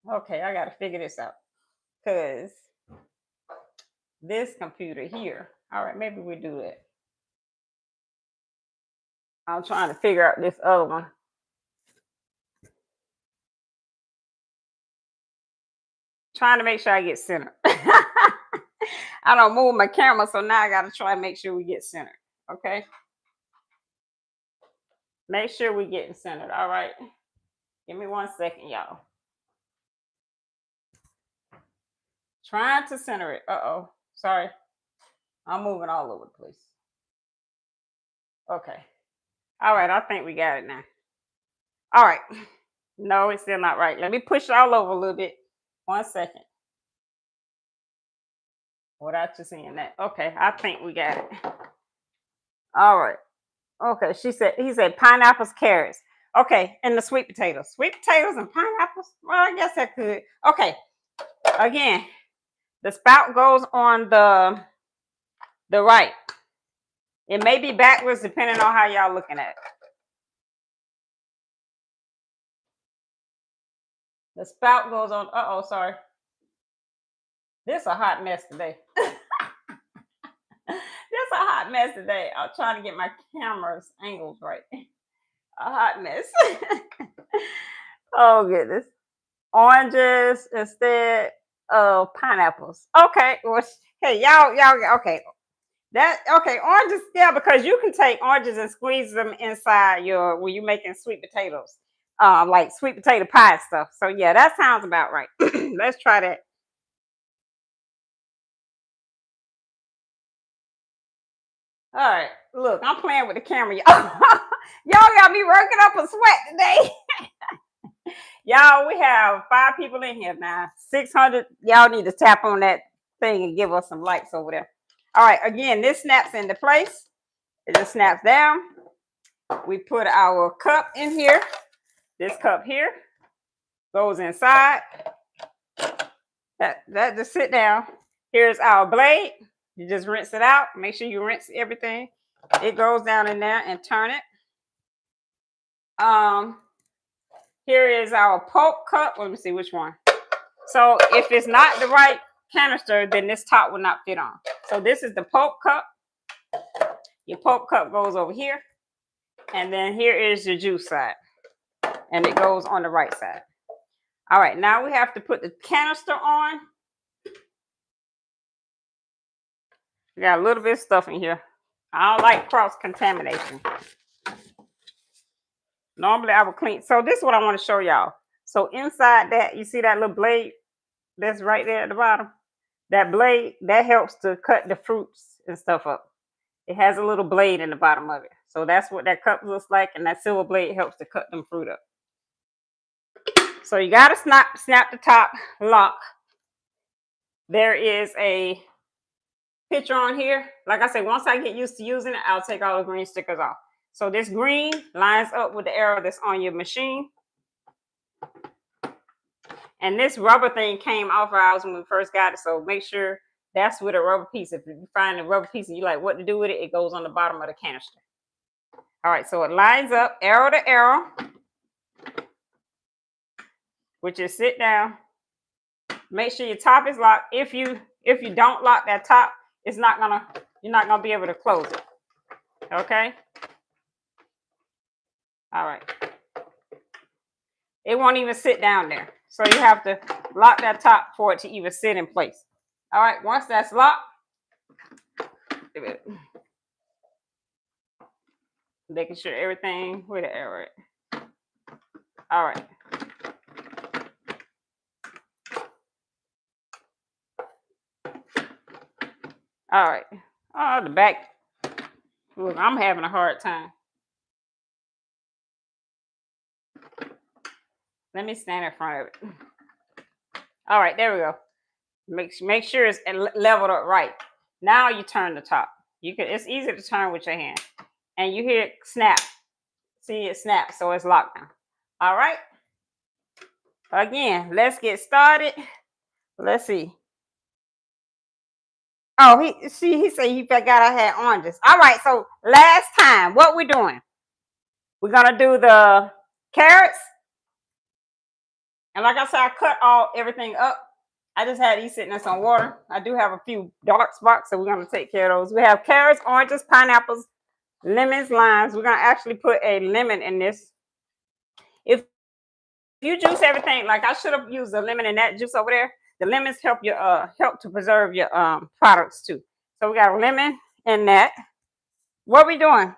Okay, I got to figure this out because this computer here. All right, maybe we do it. I'm trying to figure out this other one. Trying to make sure I get centered. I don't move my camera, so now I got to try and make sure we get centered. Okay. Make sure we getting centered. All right. Give me 1 second, y'all. Trying to center it. Uh-oh. Sorry. I'm moving all over the place. Okay. All right. I think we got it now. All right. No, it's still not right. Let me push it all over a little bit. 1 second. Without you seeing that. Okay. I think we got it. All right. Okay. He said pineapples, carrots. Okay. And the sweet potatoes. Sweet potatoes and pineapples? Well, I guess that could. Okay. Again, the spout goes on the right. It may be backwards depending on how y'all looking at it. The spout goes on. Uh-oh, sorry. This a hot mess today. This a hot mess today. I'm trying to get my camera's angles right. A hot mess. Oh goodness. Oranges instead of pineapples. Okay. Well, hey, y'all, okay. Oranges, yeah, because you can take oranges and squeeze them inside when you're making sweet potatoes. Like sweet potato pie stuff. So yeah, that sounds about right. Let's try that. All right, look, I'm playing with the camera. Y'all got me working up a sweat today. Y'all, we have 5 people in here now. 600. Y'all need to tap on that thing and give us some likes over there. All right, again, this snaps into place. It just snaps down. We put our cup in here. This cup here goes inside. That just sit down. Here's our blade. You just rinse it out. Make sure you rinse everything. It goes down in there and turn it. Here is our pulp cup. Let me see which one. So if it's not the right canister, then this top will not fit on. So this is the pulp cup. Your pulp cup goes over here. And then here is your juice side. And it goes on the right side. All right, now we have to put the canister on. We got a little bit of stuff in here. I don't like cross-contamination. Normally I would clean. So this is what I want to show y'all. So inside that, you see that little blade that's right there at the bottom? That blade, that helps to cut the fruits and stuff up. It has a little blade in the bottom of it. So that's what that cup looks like, and that silver blade helps to cut them fruit up. So you gotta snap the top lock. There is a picture on here. Like I said, once I get used to using it, I'll take all the green stickers off. So this green lines up with the arrow that's on your machine. And this rubber thing came off ours when we first got it. So make sure that's with a rubber piece. If you find a rubber piece and you like what to do with it, it goes on the bottom of the canister. All right, so it lines up arrow to arrow, which is sit down. Make sure your top is locked. If you don't lock that top, you're not gonna be able to close it. Okay. All right. It won't even sit down there. So you have to lock that top for it to even sit in place. All right, once that's locked, making sure everything, where the arrow at? All right. All right. Oh, the back. Look, I'm having a hard time. Let me stand in front of it. All right, there we go. Make sure it's leveled up right. Now you turn the top. It's easy to turn with your hand. And you hear it snap. See it snap, so it's locked now. All right. Again, let's get started. Let's see. Oh, he said he forgot I had oranges. All right, so last time, what we doing? We're gonna do the carrots. And like I said, I cut everything up. I just had these sitting in some water. I do have a few dark spots, so we're gonna take care of those. We have carrots, oranges, pineapples, lemons, limes. We're gonna actually put a lemon in this. If you juice everything, like I should have used the lemon in that juice over there. The lemons help to preserve your products too. So we got a lemon in that. What are we doing?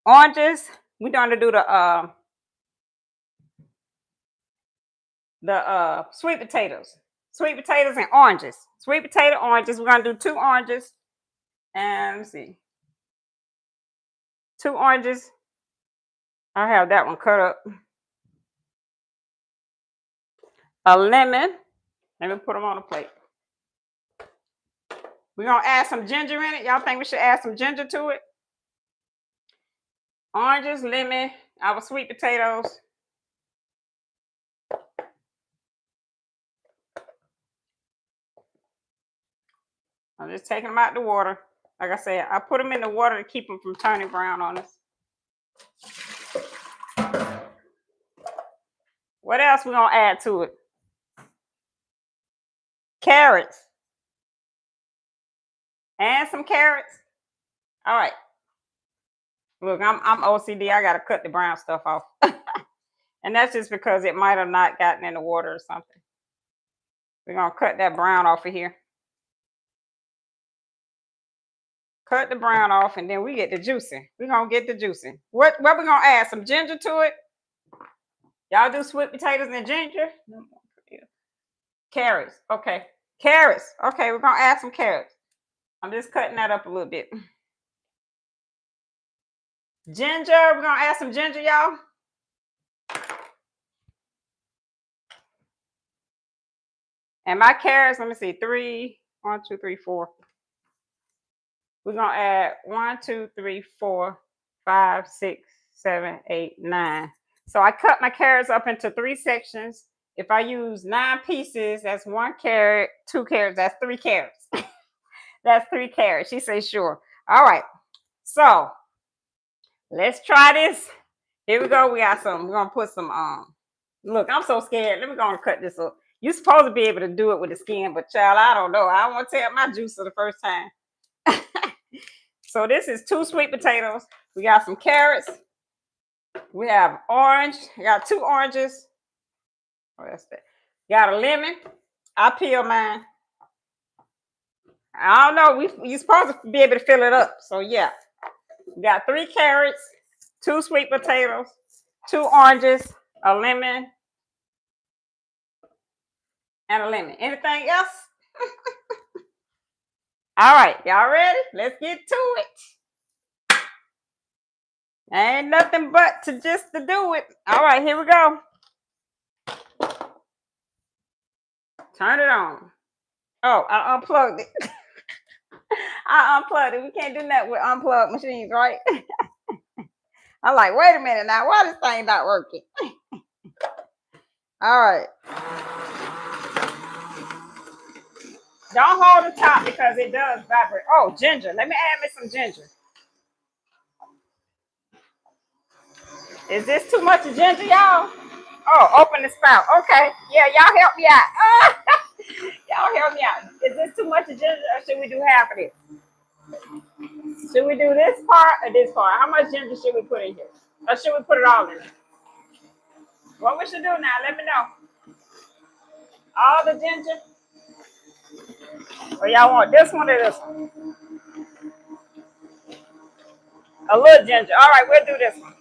Oranges. We're going to do the sweet potatoes. Sweet potatoes and oranges. Sweet potato, oranges. We're going to do 2 oranges. And let's see. 2 oranges. I have that one cut up. A lemon. Let me put them on a plate. We're going to add some ginger in it. Y'all think we should add some ginger to it? Oranges, lemon, our sweet potatoes. I'm just taking them out the water. Like I said, I put them in the water to keep them from turning brown on us. What else we gonna add to it? Carrots. And some carrots. All right. Look, I'm OCD. I gotta cut the brown stuff off. And that's just because it might have not gotten in the water or something. We're gonna cut that brown off of here. Cut the brown off, and then we get the juicing. We're gonna get the juicing. What we gonna add? Some ginger to it. Y'all do sweet potatoes and ginger? Carrots. Okay. Carrots. Okay, we're gonna add some carrots. I'm just cutting that up a little bit. Ginger. We're gonna add some ginger, y'all. And my carrots, let me see, 3, 1, 2, 3, 4. We're gonna add 1, 2, 3, 4, 5, 6, 7, 8, 9. So I cut my carrots up into 3 sections. If I use 9 pieces, that's 1 carrot, 2 carrots, that's 3 carrots. That's 3 carrots. She says, sure. All right. So let's try this. Here we go. We got some. We're gonna put some. Look, I'm so scared. Let me go and cut this up. You're supposed to be able to do it with the skin, but child, I don't know. I don't want to tear up my juicer the first time. So this is 2 sweet potatoes. We got some carrots. We have orange. I got 2 oranges. Oh, that's that. Got a lemon. I peel mine. I don't know. You're supposed to be able to fill it up. So yeah. We got 3 carrots, 2 sweet potatoes, 2 oranges, a lemon, and a lemon. Anything else? All right, y'all ready? Let's get to it. Ain't nothing but to just to do it. All right, here we go. Turn it on. Oh, I unplugged it. I unplugged it. We can't do that with unplugged machines, right? I'm like, wait a minute now. Why this thing not working? All right. Don't hold the top because it does vibrate. Oh, ginger. Let me add me some ginger. Is this too much of ginger, y'all? Oh, open the spout. Okay. Yeah, y'all help me out. Y'all help me out. Is this too much of ginger or should we do half of this? Should we do this part or this part? How much ginger should we put in here? Or should we put it all in? What we should do now, let me know. All the ginger? Or y'all want this one or this one? A little ginger. All right, we'll do this one.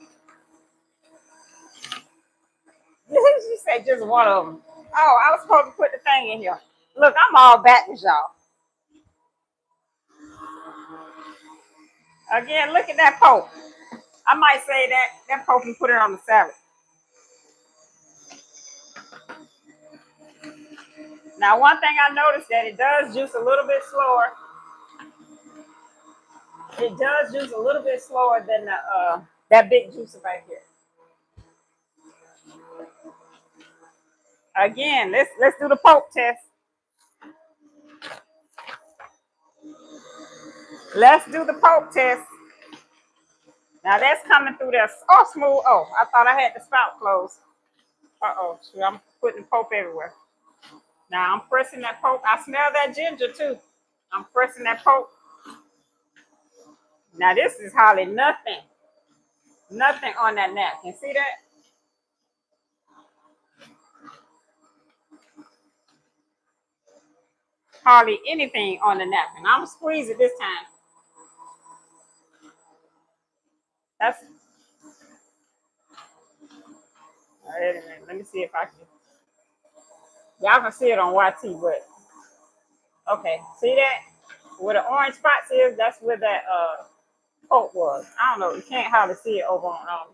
She said just one of them. Oh, I was supposed to put the thing in here. Look, I'm all backwards, y'all. Again, look at that poke. I might say that poke and put it on the salad. Now, one thing I noticed that it does juice a little bit slower. It does juice a little bit slower than the that big juicer right here. Again, let's do the poke test. Let's do the poke test. Now that's coming through there. Oh, smooth. Oh, I thought I had the spout closed. Uh-oh. Shoot, I'm putting poke everywhere. Now I'm pressing that poke. I smell that ginger too. I'm pressing that poke. Now this is hardly nothing. Nothing on that napkin. See that? Hardly anything on the napkin. I'm gonna squeeze it this time. That's wait a minute. Let me see if I can. Y'all can see it on YT, but okay. See that? Where the orange spots is, that's where that poke was. I don't know. You can't hardly see it over on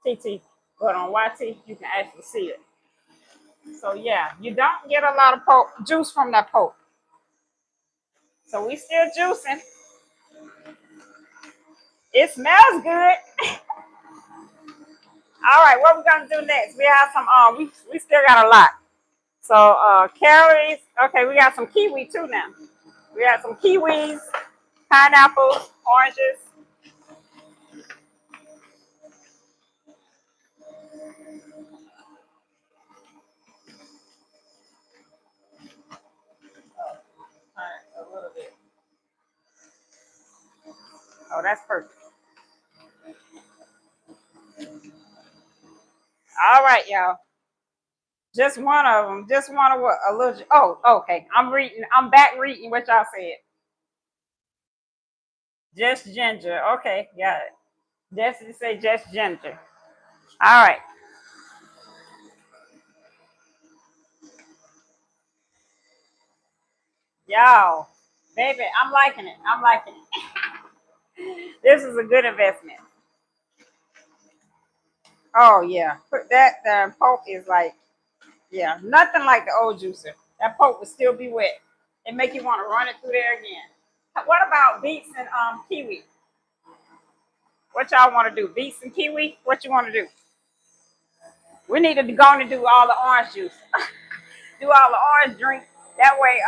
TT, but on YT you can actually see it. So yeah, you don't get a lot of poke juice from that poke. So we still juicing. It smells good. All right, what we're gonna do next? We have some we still got a lot. So calories. Okay, we got some kiwi too now. We got some kiwis, pineapples, oranges. All right, a little bit. Oh, that's perfect. All right, y'all. Just one of them. Just one of what? A little. Oh, okay. I'm reading. I'm back reading what y'all said. Just ginger. Okay, got it. Just say just ginger. All right, y'all. Baby, I'm liking it. I'm liking it. This is a good investment. Oh yeah, put that. The poke is like, yeah, nothing like the old juicer. That poke would still be wet. It make you want to run it through there again. What about beets and kiwi? What y'all want to do? Beets and kiwi? What you want to do? We need to go on and do all the orange juice. Do all the orange drink. That way,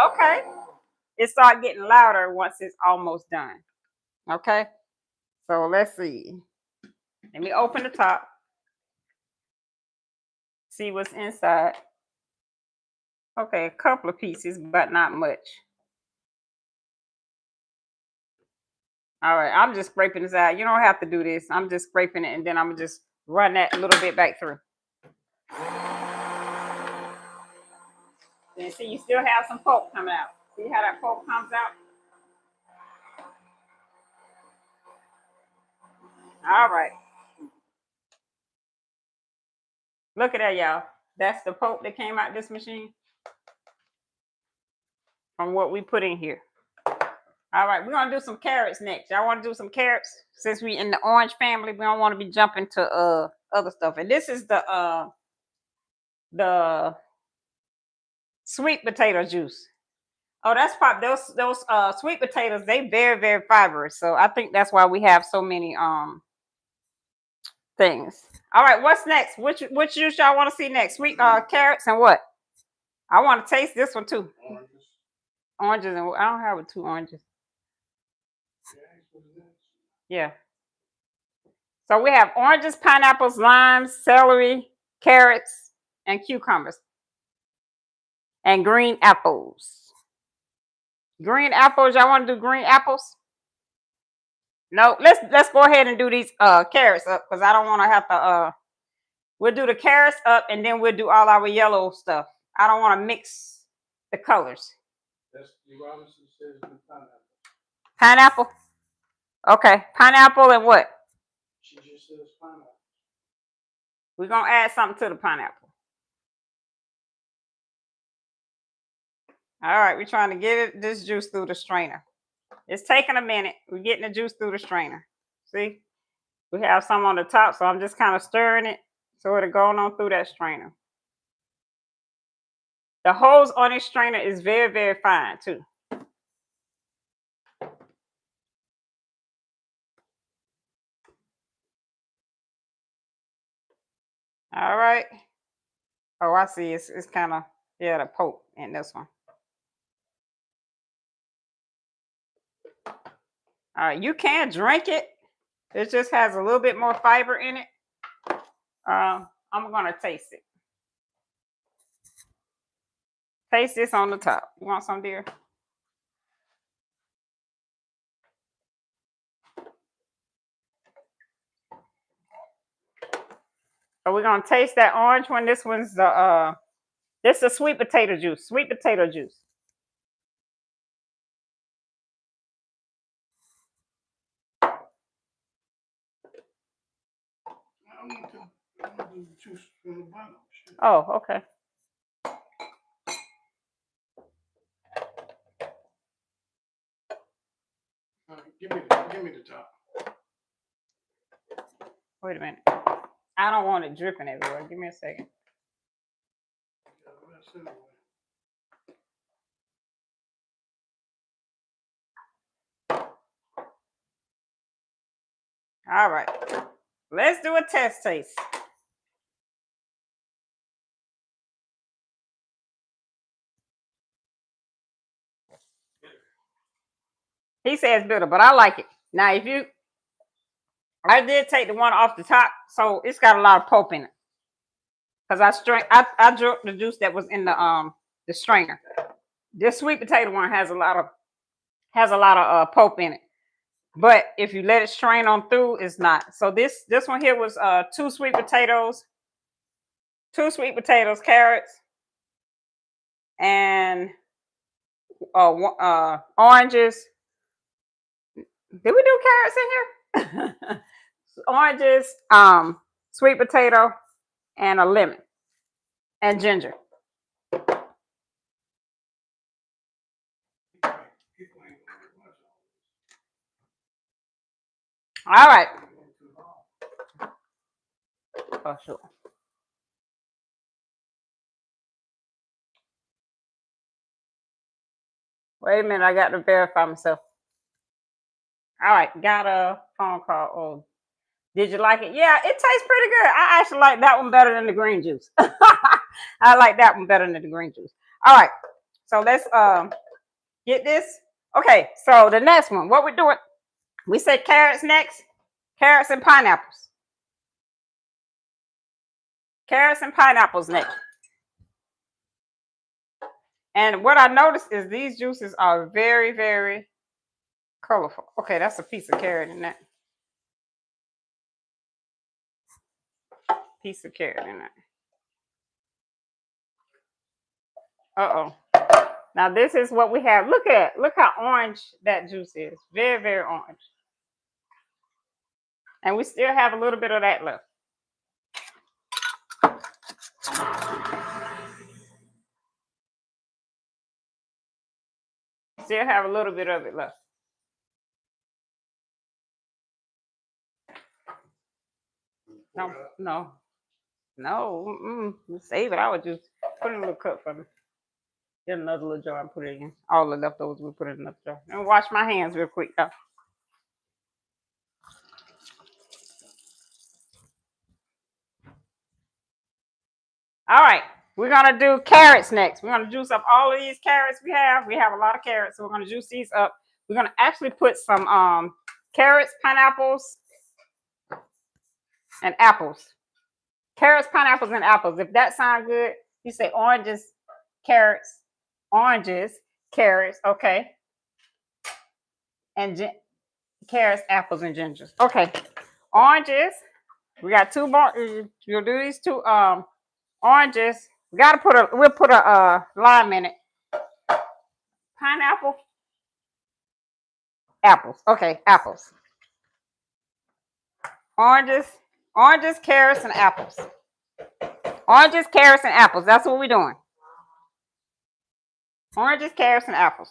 okay. It start getting louder once it's almost done. Okay. So let's see. Let me open the top. See what's inside. Okay, a couple of pieces, but not much. All right, I'm just scraping this out. You don't have to do this. I'm just scraping it and then I'm gonna just run that a little bit back through. Then see, you still have some pulp coming out. See how that pulp comes out? All right. Look at that, y'all. That's the pulp that came out this machine. from what we put in here. All right, we're gonna do some carrots next. Y'all want to do some carrots? Since we in the orange family, we don't want to be jumping to other stuff. And this is the sweet potato juice. Oh, that's pop. Those sweet potatoes, they very fibrous. So I think that's why we have so many things. All right, what's next? Which juice y'all want to see next? Sweet carrots and what? I want to taste this one too. Oranges. Oranges and I don't have two oranges. Yeah. So we have oranges, pineapples, limes, celery, carrots, and cucumbers. And green apples. Green apples, y'all want to do green apples? No, let's go ahead and do these carrots up because I don't want to have to we'll do the carrots up and then we'll do all our yellow stuff. I don't want to mix the colors. That's Robinson says the pineapple. Pineapple? Okay. Pineapple and what? She just says pineapple. We're gonna add something to the pineapple. All right, we're trying to get this juice through the strainer. It's taking a minute. We're getting the juice through the strainer. See? We have some on the top, so I'm just kind of stirring it so it'll go on through that strainer. The hose on this strainer is very fine too. All right. Oh, I see. It's kind of, yeah, the poke in this one. All right, you can drink it. It just has a little bit more fiber in it. I'm gonna taste it. Taste this on the top. You want some, dear? So we're gonna taste that orange one. This one's this is sweet potato juice. Sweet potato juice. I want the juice from the bottom. Shit. Oh, okay. Give me the top. Wait a minute. I don't want it dripping everywhere. Give me a second. All right. Let's do a test taste. He says bitter, but I like it. Now, I did take the one off the top, so it's got a lot of pulp in it. Cause I drew the juice that was in the strainer. This sweet potato one has a lot of pulp in it. But if you let it strain on through, it's not. So this one here was two sweet potatoes, carrots, and oranges. Did we do carrots in here? Oranges, sweet potato, and a lemon, and ginger. All right. Oh, sure. Wait a minute, I got to verify myself. All right, got a phone call. Oh, did you like it? Yeah, it tastes pretty good. I actually like that one better than the green juice. I like that one better than the green juice. All right, so let's get this. Okay, so the next one, what we're doing, we said carrots next. Carrots and pineapples. Carrots and pineapples next. And what I noticed is these juices are very colorful. Okay, that's a piece of carrot in that. Piece of carrot in that. Uh-oh. Now this is what we have. Look how orange that juice is. Very orange. And we still have a little bit of that left. still have a little bit of it left. No, no, no. Save it. I would just put it in a little cup for me. Get another little jar and put it in. All the leftovers, we put it in another jar. And wash my hands real quick, though. All right, we're gonna do carrots next. We're gonna juice up all of these carrots we have. We have a lot of carrots, so we're gonna juice these up. We're gonna actually put some carrots, pineapples, and apples. Carrots, pineapples, and apples. If that sounds good, you say oranges, carrots, okay, and carrots, apples, and gingers. Okay, oranges. We got two more. You'll do these two oranges. We'll put a lime in it. Pineapple, apples. Okay, apples. Oranges, carrots, and apples. Oranges, carrots, and apples. That's what we're doing. Oranges, carrots, and apples.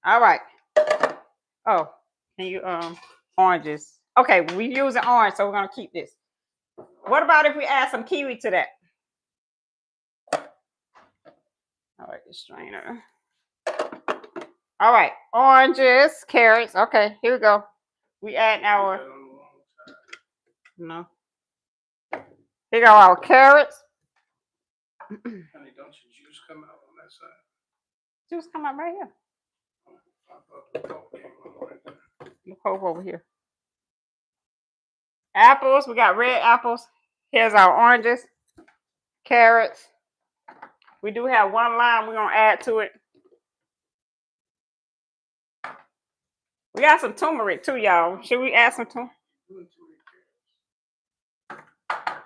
All right. Oh, can you oranges? Okay, we use an orange, so we're gonna keep this. What about if we add some kiwi to that? All right, the strainer. All right, oranges, carrots. Okay, here we go. We add our no. Here go our carrots. Honey, don't your juice come out on that side? Juice come out right here. I thought the Coke came out right there. The Coke over here. Apples. We got red apples. Here's our oranges, carrots. We do have one lime we're gonna add to it. We got some turmeric too, y'all. Should we add some turmeric?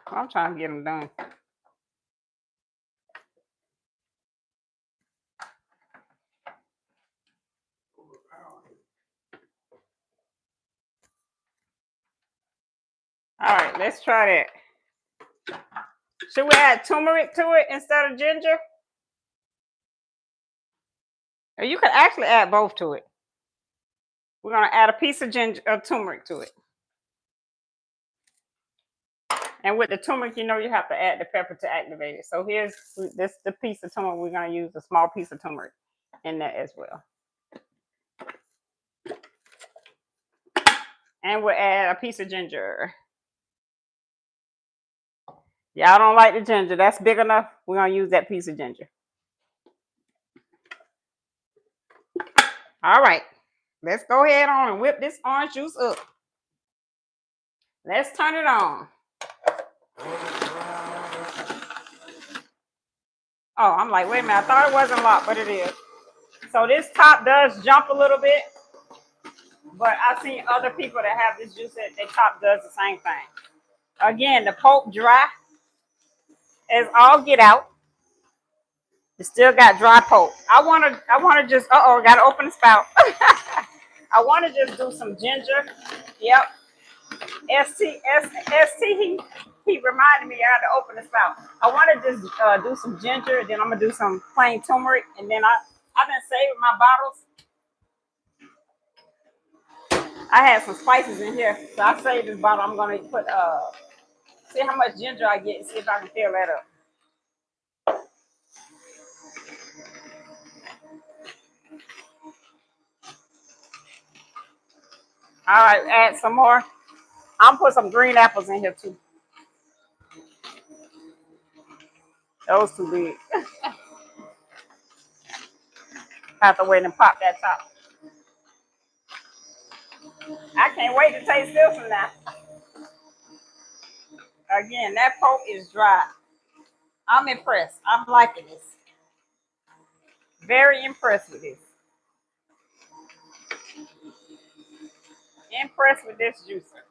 I'm trying to get them done. All right, let's try that. Should we add turmeric to it instead of ginger? Or you could actually add both to it. We're gonna add a piece of turmeric to it. And with the turmeric, you know you have to add the pepper to activate it. So here's the piece of turmeric. We're gonna use a small piece of turmeric in there as well. And we'll add a piece of ginger. Y'all don't like the ginger. That's big enough. We're gonna use that piece of ginger. All right. Let's go ahead on and whip this orange juice up. Let's turn it on. Oh, I'm like, wait a minute. I thought it wasn't locked, but it is. So this top does jump a little bit, but I've seen other people that have this juice that their top does the same thing. Again, the pulp dry as all get out. It still got dry pulp. I wanna just gotta open the spout. I wanna just do some ginger. Yep. ST, he reminded me I had to open the spout. I want to just do some ginger, then I'm gonna do some plain turmeric, and then I've been saving my bottles. I had some spices in here, so I saved this bottle. I'm gonna put see how much ginger I get and see if I can fill that up. All right, add some more. I'm gonna put some green apples in here too. Those too big. I have to wait and pop that top. I can't wait to taste this one now. Again, that pulp is dry. I'm impressed. I'm liking this. Very impressed with this. Impressed with this juicer.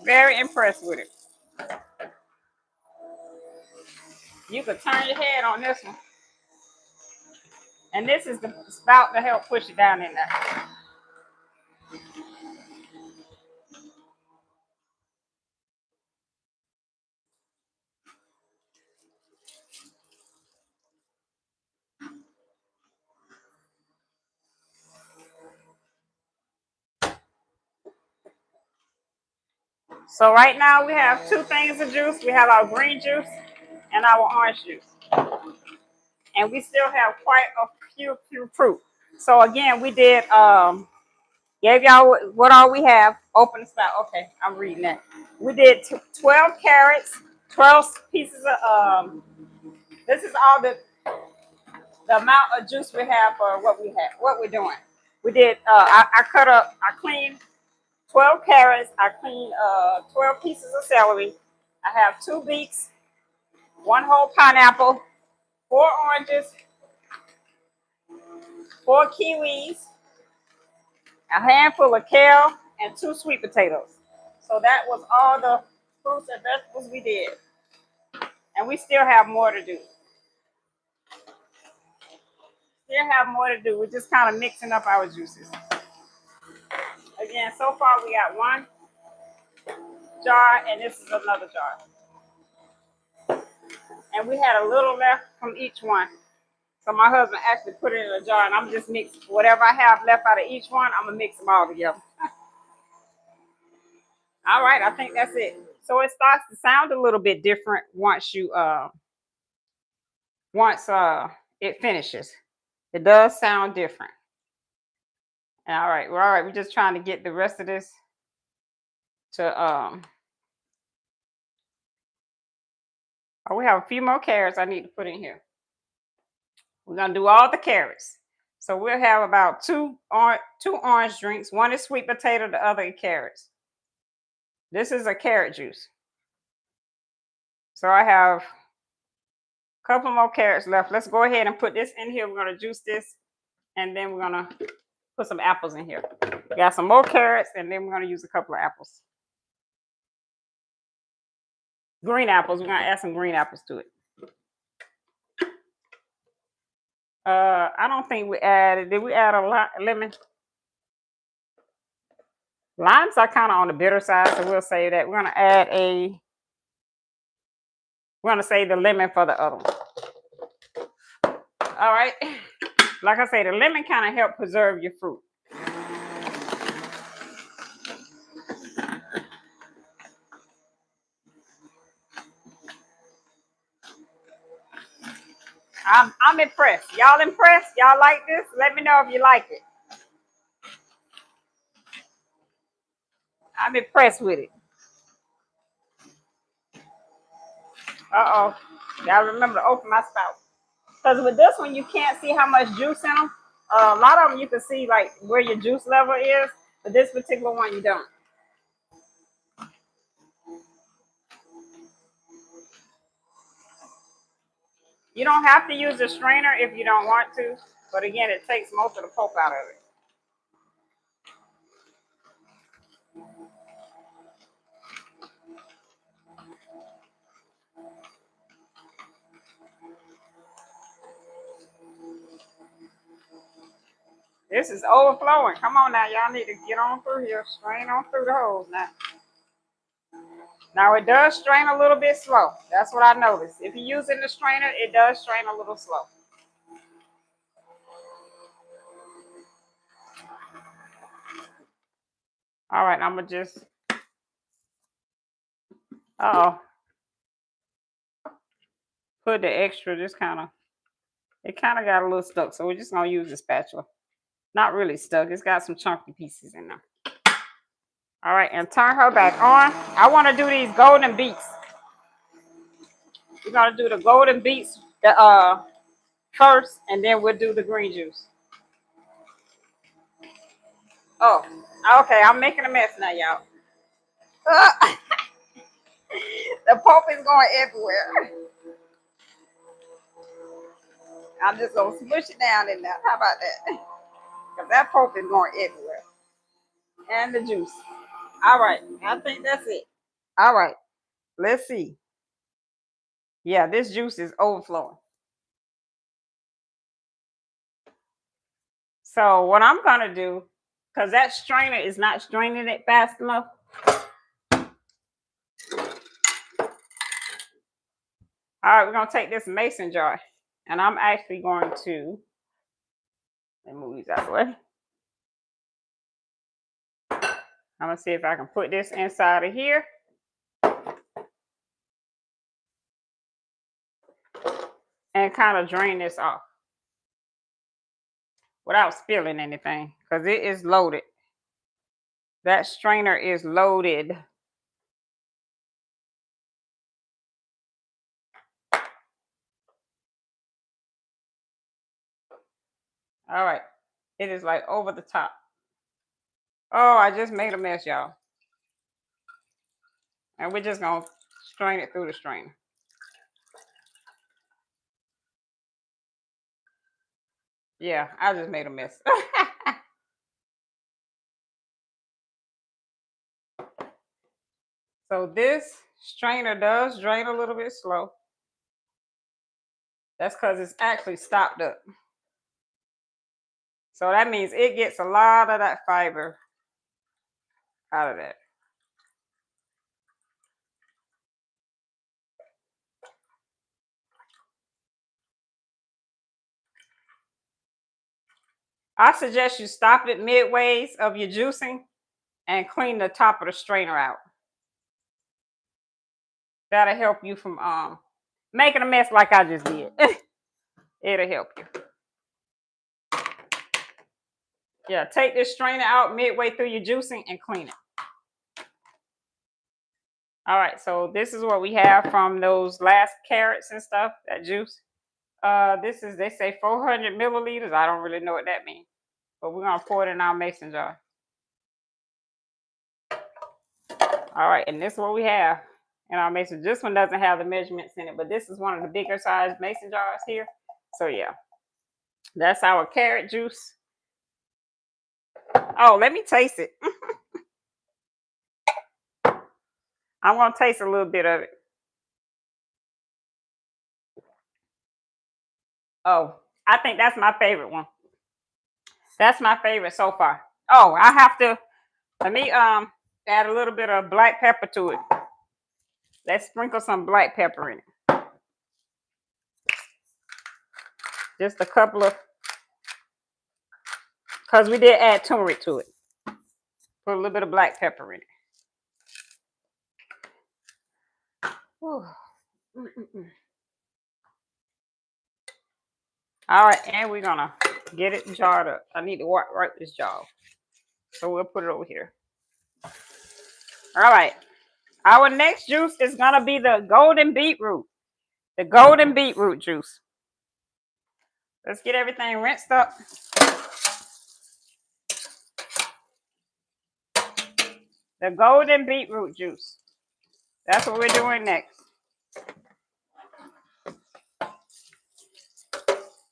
Very impressed with it. You could turn your head on this one And this is the spout to help push it down in there. So right now we have two things of juice. We have our green juice and our orange juice. And we still have quite a few fruit. So again, we did gave y'all what all we have. Open the spout. Okay, I'm reading that. We did 12 carrots, 12 pieces of this is all the amount of juice we have for what we're doing. We did I cleaned 12 carrots, I cleaned 12 pieces of celery. I have 2 beets, 1 whole pineapple, 4 oranges, 4 kiwis, a handful of kale, and 2 sweet potatoes. So that was all the fruits and vegetables we did. And we still have more to do. Still have more to do. We're just kind of mixing up our juices. Again, so far we got 1 jar, and this is another jar. And we had a little left from each one. So my husband actually put it in a jar, and I'm just mixing whatever I have left out of each one. I'm gonna mix them all together. All right, I think that's it. So it starts to sound a little bit different once it finishes. It does sound different. All right, well, all right. We're just trying to get the rest of this to Oh, we have a few more carrots I need to put in here. We're gonna do all the carrots. So we'll have about two orange drinks. One is sweet potato, the other is carrots. This is a carrot juice. So I have a couple more carrots left. Let's go ahead and put this in here. We're gonna juice this, and then we're gonna put some apples in here. We got some more carrots, and then we're gonna use a couple of apples. Green apples. We're gonna add some green apples to it. I don't think we added. Did we add a lemon? Limes are kind of on the bitter side, so we'll say that. We're gonna save the lemon for the other one. All right. Like I say, the lemon kind of help preserve your fruit. I'm impressed. Y'all impressed? Y'all like this? Let me know if you like it. I'm impressed with it. Uh-oh. Gotta remember to open my spout. Because with this one, you can't see how much juice in them. A lot of them you can see like where your juice level is, but this particular one you don't. You don't have to use a strainer if you don't want to, but again, it takes most of the pulp out of it. This is overflowing. Come on now, y'all need to get on through here. Strain on through the holes now. Now it does strain a little bit slow. That's what I noticed. If you're using the strainer, it does strain a little slow. All right, I'm gonna just. Put the extra. It kind of got a little stuck, so we're just gonna use the spatula. Not really stuck. It's got some chunky pieces in there. All right, and turn her back on. I want to do these golden beets. We're gonna do the golden beets first, and then we'll do the green juice. Oh, okay. I'm making a mess now, y'all. The pulp is going everywhere. I'm just gonna smush it down in there. How about that? Because that pulp is going everywhere. And the juice. All right. I think that's it. All right. Let's see. Yeah, this juice is overflowing. So what I'm gonna do, because that strainer is not straining it fast enough. All right, we're gonna take this mason jar, and I'm actually going to let me move these out of the way. I'm gonna see if I can put this inside of here. And kind of drain this off without spilling anything, because it is loaded. That strainer is loaded. All right. It is like over the top. Oh, I just made a mess, y'all. And we're just going to strain it through the strainer. Yeah, I just made a mess. So this strainer does drain a little bit slow. That's because it's actually stopped up. So that means it gets a lot of that fiber out of that. I suggest you stop it midways of your juicing and clean the top of the strainer out. That'll help you from making a mess like I just did. It'll help you. Yeah, take this strainer out midway through your juicing and clean it. All right, so this is what we have from those last carrots and stuff, that juice. This is, they say 400 milliliters. I don't really know what that means, but we're gonna pour it in our mason jar. All right, and this is what we have in our mason. This one doesn't have the measurements in it, but this is one of the bigger size mason jars here. So yeah, that's our carrot juice. Oh, let me taste it. I'm gonna taste a little bit of it. Oh, I think that's my favorite one. That's my favorite so far. Oh, I have to let me add a little bit of black pepper to it. Let's sprinkle some black pepper in it. Just a couple of, because we did add turmeric to it. Put a little bit of black pepper in it. All right, and we're gonna get it jarred up. I need to wipe this jar, so we'll put it over here. All right, our next juice is gonna be the golden beetroot. The golden beetroot juice. Let's get everything rinsed up. The golden beetroot juice. That's what we're doing next.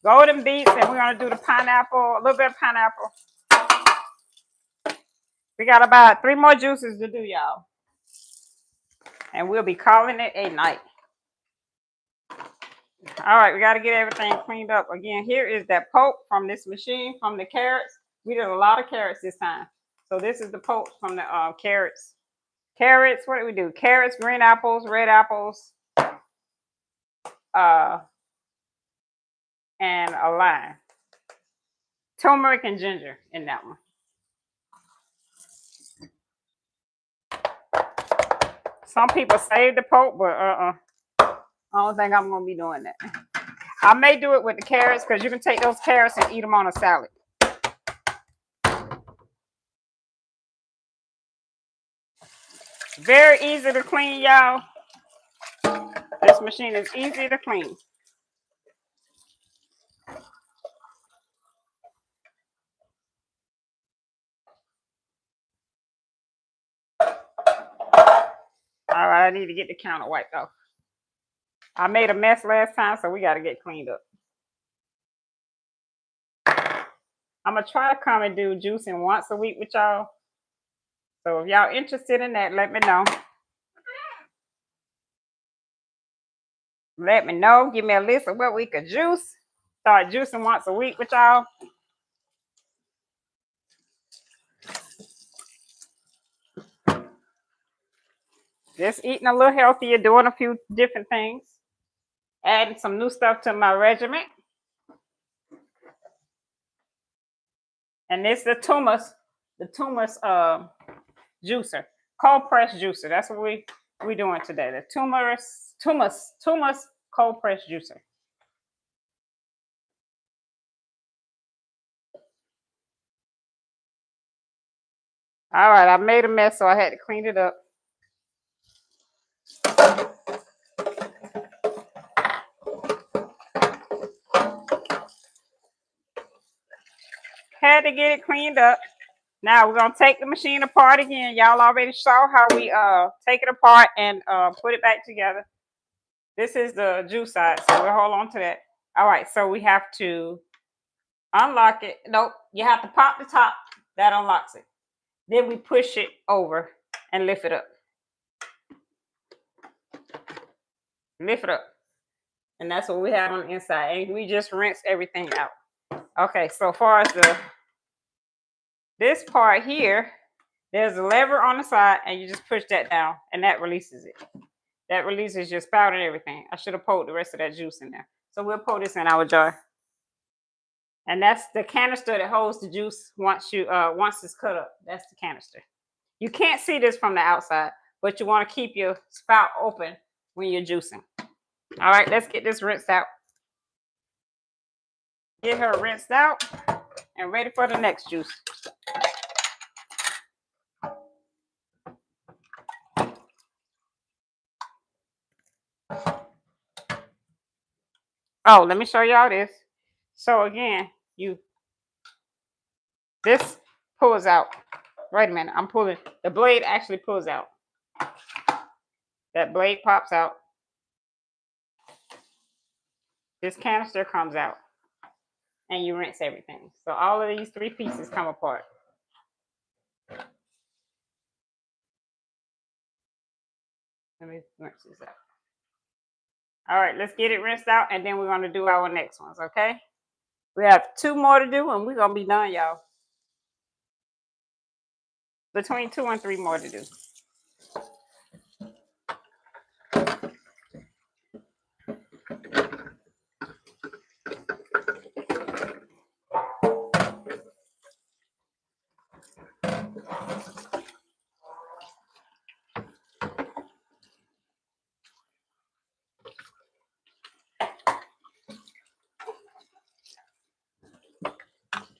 Golden beets, and we're gonna do the pineapple, a little bit of pineapple. We got about 3 more juices to do, y'all. And we'll be calling it a night. All right, we got to get everything cleaned up. Again, here is that pulp from this machine from the carrots. We did a lot of carrots this time. So this is the pulp from the carrots. Carrots, what did we do? Carrots, green apples, red apples, and a lime. Turmeric and ginger in that one. Some people save the pulp, but I don't think I'm going to be doing that. I may do it with the carrots because you can take those carrots and eat them on a salad. Very easy to clean, y'all. This machine is easy to clean. All right, I need to get the counter wiped off. I made a mess last time, so we got to get cleaned up. I'm going to try to come and do juicing once a week with y'all. So if y'all interested in that, let me know. Let me know. Give me a list of what we could juice. Start juicing once a week with y'all. Just eating a little healthier, doing a few different things, adding some new stuff to my regimen. And this the Tuumiist juicer, cold press juicer. That's what we doing today. The Tuumiist cold press juicer. All right, I made a mess, so I had to clean it up. Had to get it cleaned up. Now we're gonna take the machine apart again. Y'all already saw how we take it apart and put it back together. This is the juice side, so we'll hold on to that. All right, so we have to unlock it. Nope, you have to pop the top. That unlocks it. Then we push it over and lift it up. Lift it up. And that's what we have on the inside. And we just rinse everything out. Okay, so far as this part here, there's a lever on the side, and you just push that down, and that releases it. That releases your spout and everything. I should have poured the rest of that juice in there. So we'll pour this in our jar. And that's the canister that holds the juice once it's cut up. That's the canister. You can't see this from the outside, but you want to keep your spout open when you're juicing. All right, let's get this rinsed out. Get her rinsed out and ready for the next juice. Oh, let me show y'all this. So again, this pulls out. Wait a minute, I'm pulling. The blade actually pulls out. That blade pops out. This canister comes out. And you rinse everything. So all of these 3 pieces come apart. Let me rinse this out. All right, let's get it rinsed out, and then we're going to do our next ones, okay? We have 2 more to do, and we're going to be done, y'all. Between 2 and 3 more to do.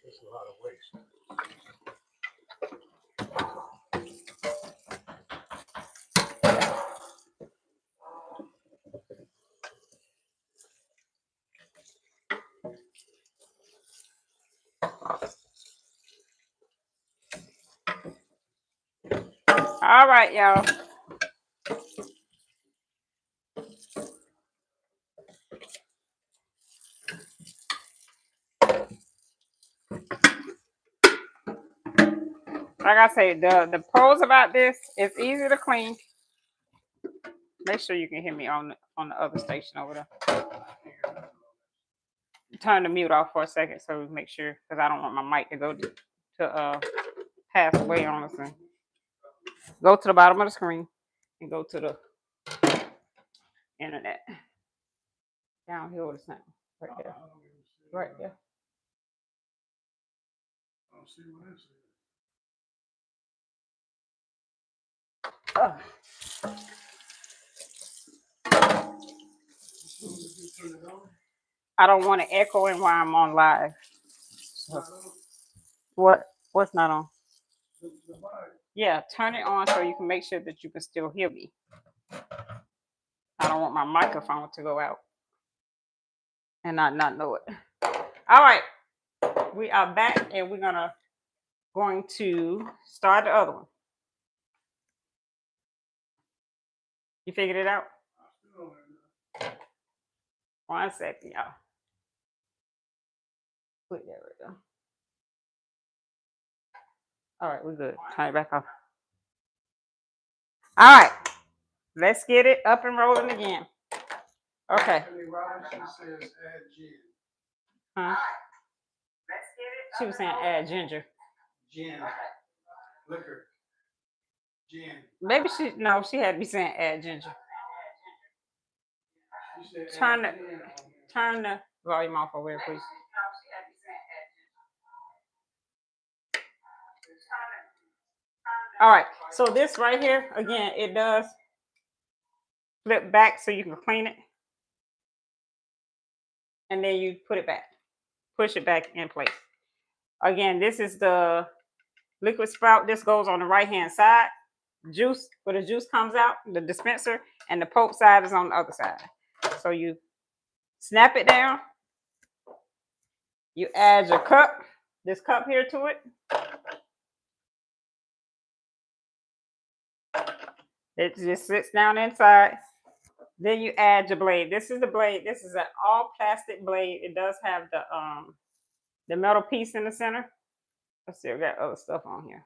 That's a lot of waste. All right, y'all. Like I say, the pros about this, it's easy to clean. Make sure you can hear me on the other station over there. Turn the mute off for a second so we make sure, because I don't want my mic to go to pass away on us. And go to the bottom of the screen and go to the internet. Down here with the sound. Right there. Right there. I don't see what this is. Oh. I don't want to echo in while I'm on live. So, what's not on? Yeah, turn it on so you can make sure that you can still hear me. I don't want my microphone to go out and not know it. All right, we are back, and we're going to start the other one. You figured it out? 1 second, y'all. Put that right there. All right, we're good. Turn it back off. All right, let's get it up and rolling again. Okay. Robinson says add gin. Huh? She was saying add ginger. Gin. Liquor. Maybe she had to be saying add ginger. Turn the turn the volume off over there, please. All right. So this right here, again, it does flip back so you can clean it, and then you put it back, push it back in place. Again, this is the liquid sprout. This goes on the right hand side. Juice, where the juice comes out, the dispenser, and the pulp side is on the other side. So you snap it down. You add your cup, this cup here to it. It just sits down inside. Then you add your blade. This is the blade. This is an all plastic blade. It does have the metal piece in the center. Let's see, I got other stuff on here.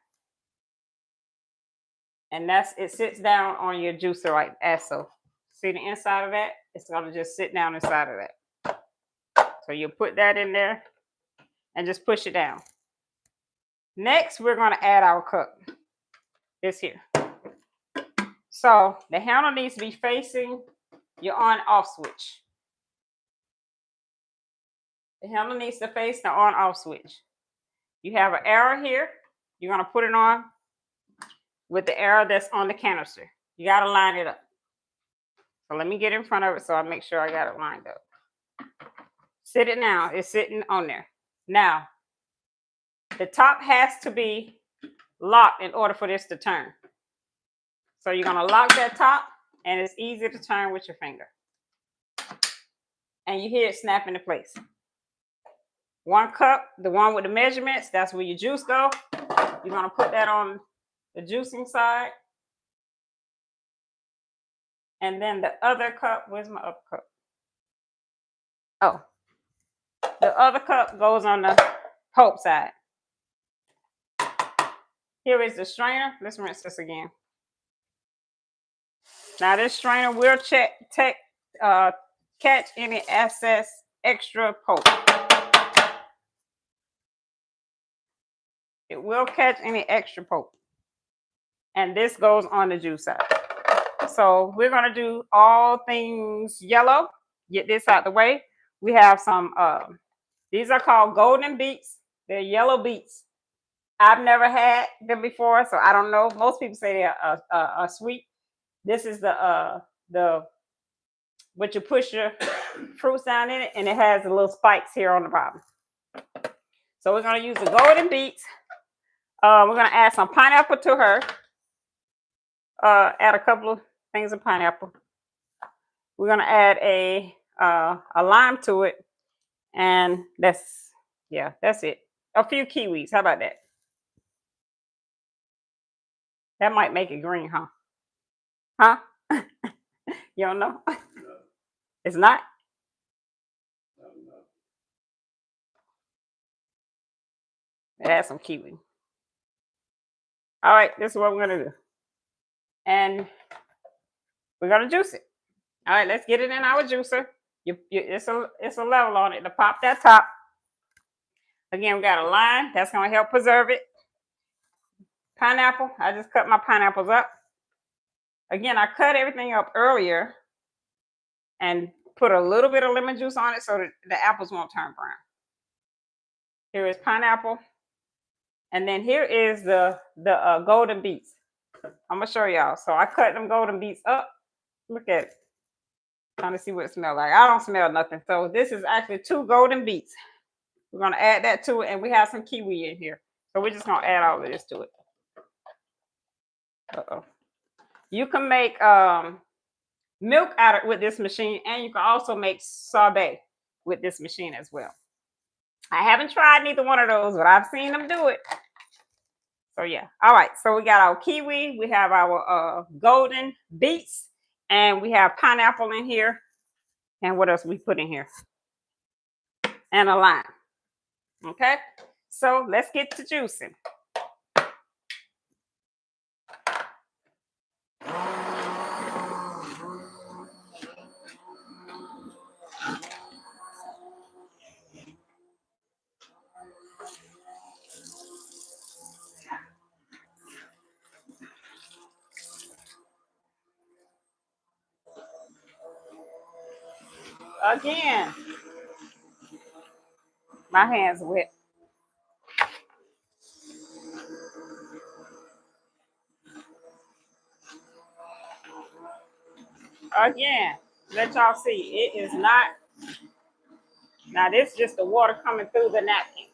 And it sits down on your juicer like as so. See the inside of that? It's gonna just sit down inside of that. So you put that in there and just push it down. Next, we're gonna add our cup. This here. So the handle needs to be facing your on-off switch. The handle needs to face the on-off switch. You have an arrow here. You're gonna put it on with the arrow that's on the canister. You gotta line it up. So let me get in front of it so I make sure I got it lined up. Sit it now. It's sitting on there. Now, the top has to be locked in order for this to turn. So you're gonna lock that top, and it's easy to turn with your finger. And you hear it snap into place. One cup, the one with the measurements, that's where your juice go. You're gonna put that on the juicing side. And then the other cup, where's my other cup? Oh, the other cup goes on the pulp side. Here is the strainer. Let's rinse this again. Now this strainer will catch any excess extra pulp. It will catch any extra pulp. And this goes on the juice side. So we're gonna do all things yellow. Get this out the way. We have some, these are called golden beets. They're yellow beets. I've never had them before, so I don't know. Most people say they are sweet. This is the what you push your fruits down in it, and it has the little spikes here on the bottom. So we're gonna use the golden beets. We're gonna add some pineapple to her. Add a couple of things of pineapple. We're gonna add a lime to it, and that's it. A few kiwis. How about that? That might make it green, huh? Huh? You don't know? No, It's not? no. Add some kiwi. All right, this is what we're gonna do. And we're gonna juice it. All right, let's get it in our juicer. It's a level on it to pop that top. Again, we got a lime. That's gonna help preserve it. Pineapple. I just cut my pineapples up. Again, I cut everything up earlier and put a little bit of lemon juice on it so that the apples won't turn brown. Here is pineapple. And then here is the golden beets. I'm gonna show y'all. So I cut them golden beets up. Look at it. Trying to see what it smells like. I don't smell nothing. So this is actually 2 golden beets. We're gonna add that to it, and we have some kiwi in here. So we're just gonna add all of this to it. You can make milk out of with this machine, and you can also make sorbet with this machine as well. I haven't tried neither one of those, but I've seen them do it. So yeah. All right. So we got our kiwi, we have our golden beets, and we have pineapple in here. And what else we put in here? And a lime. Okay. So let's get to juicing. Again, my hands wet. Again, let y'all see. It is not. Now this is just the water coming through the napkin.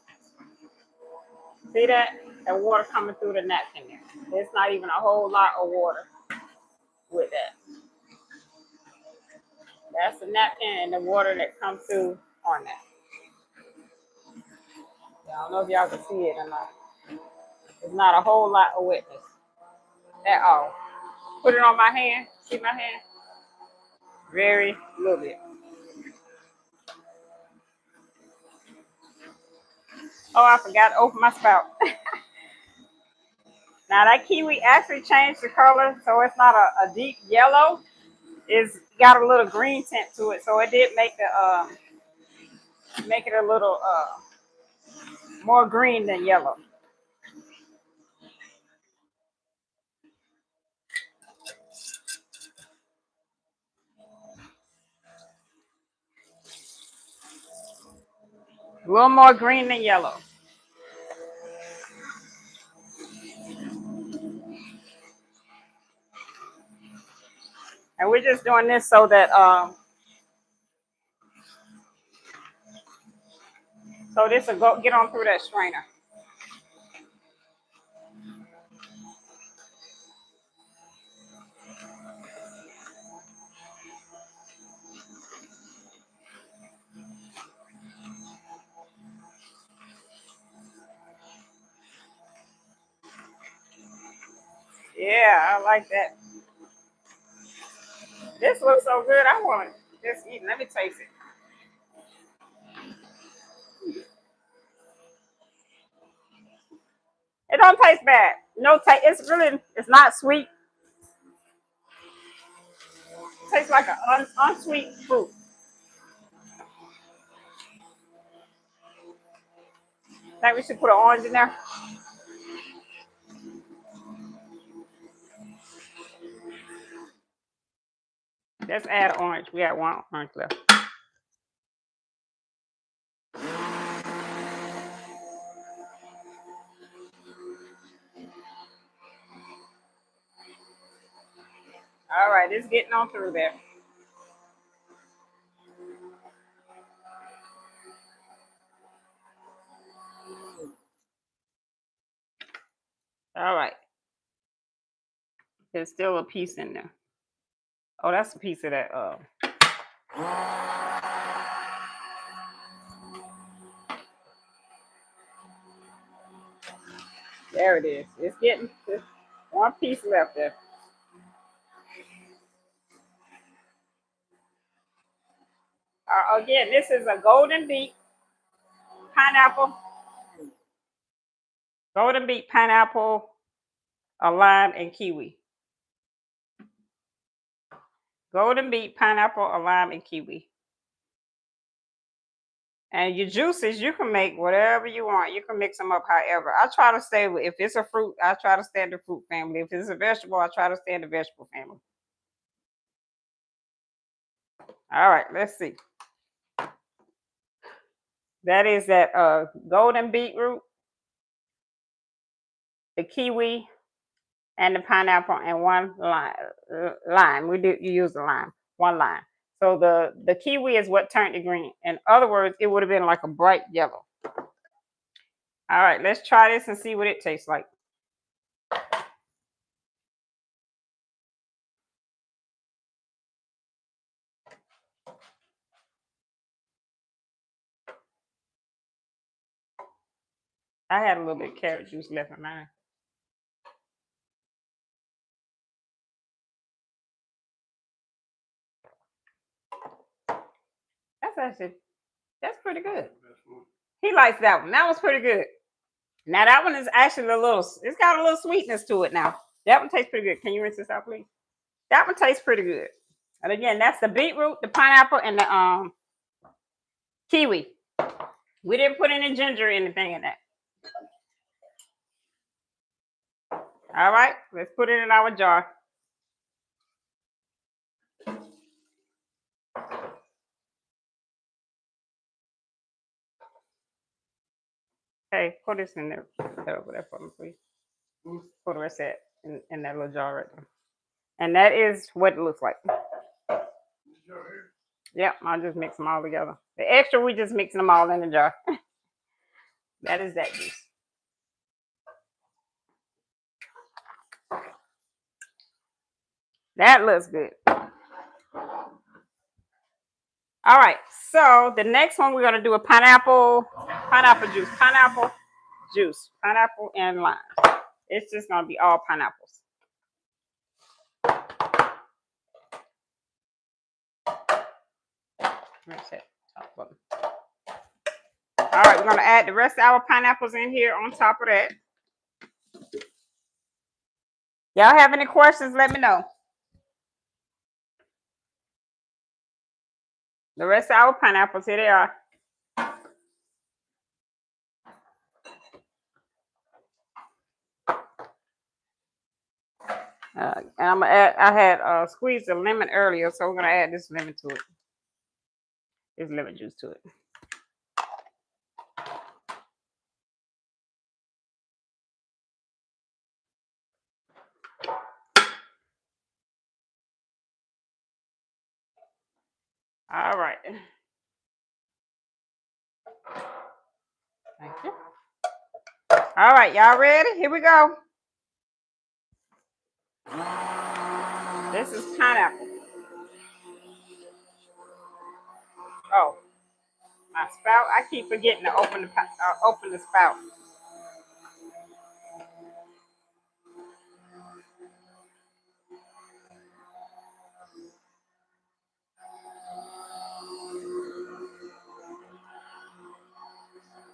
See that? The water coming through the napkin there. There's not even a whole lot of water with that. That's the napkin and the water that comes through on that. I don't know if y'all can see it or not. There's not a whole lot of wetness at all. Put it on my hand. See my hand? Very little bit. Oh, I forgot to open my spout. Now that kiwi actually changed the color, so it's not a deep yellow. It's got a little green tint to it, so it did make it a little more green than yellow. A little more green than yellow. And we're just doing this so that so this will go get on through that strainer. Yeah, I like that. This looks so good. I want it. Just eat. Let me taste it. It don't taste bad. No taste. It's not sweet. It tastes like an unsweet fruit. Think we should put an orange in there? Let's add orange. We got one orange left. All right, it's getting on through there. All right. There's still a piece in there. Oh, that's a piece of that. There it is. It's getting one piece left there. Again, this is a golden beet pineapple, golden beet pineapple, a lime, and kiwi. Golden beet pineapple, a lime, and kiwi. And your juices, you can make whatever you want. You can mix them up however. I try to stay with, if it's a fruit, I try to stay in the fruit family. If it's a vegetable, I try to stay in the vegetable family. All right, let's see. That is that golden beetroot, the kiwi, and the pineapple, and one lime. We do you use the lime, one lime. So the kiwi is what turned it green. In other words, it would have been like a bright yellow. All right, let's try this and see what it tastes like. I had a little bit of carrot juice left in mine. That's actually that's pretty good. He likes that one. That was pretty good. Now that one is actually a little. It's got a little sweetness to it. Now that one tastes pretty good. Can you rinse this out, please? That one tastes pretty good. And again, that's the beetroot, the pineapple, and the kiwi. We didn't put any ginger or anything in that. All right, let's put it in our jar. Hey, put this in there. That over there for me, please. Put the rest of that in that little jar right there. And that is what it looks like. Yep, I'll just mix them all together. The extra, we just mixing them all in the jar. That is that juice. That looks good. All right, so the next one we're gonna do a pineapple juice, pineapple and lime. It's just gonna be all pineapples. All right, we're gonna add the rest of our pineapples in here on top of that. Y'all have any questions? Let me know. The rest of our pineapples, here they are. And I'm gonna add. I had squeezed the lemon earlier, so we're gonna add this lemon to it. This lemon juice to it. All right. Thank you. All right, y'all ready? Here we go. This is pineapple. Oh, my spout. I keep forgetting to open the spout.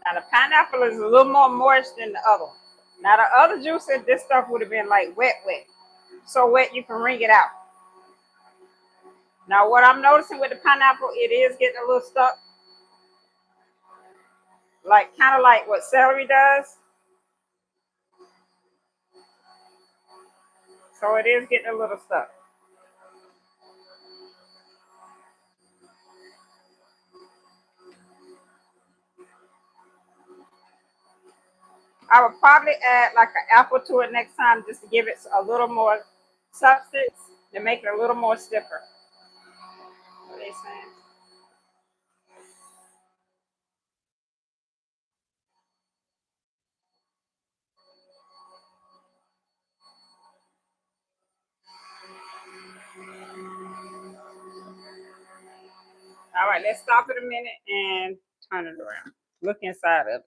Now the pineapple is a little more moist than the other one. Now the other juice, this stuff would have been like wet. So wet you can wring it out. Now what I'm noticing with the pineapple, it is getting a little stuck. Like kind of like what celery does. So it is getting a little stuck. I would probably add like an apple to it next time just to give it a little more substance to make it a little more stiffer. What are they saying? All right, let's stop it a minute and turn it around. Look inside of it.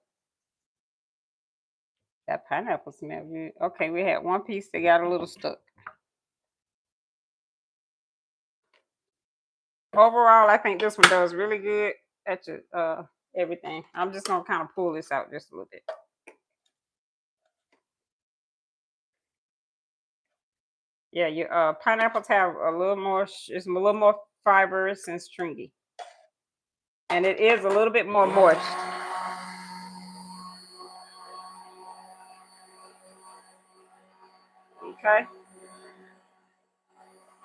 That pineapple smell good. Okay, we had one piece that got a little stuck. Overall, I think this one does really good at your everything. I'm just gonna kind of pull this out just a little bit. Yeah, your pineapples have a little more. It's a little more fibrous and stringy, and it is a little bit more moist. Okay.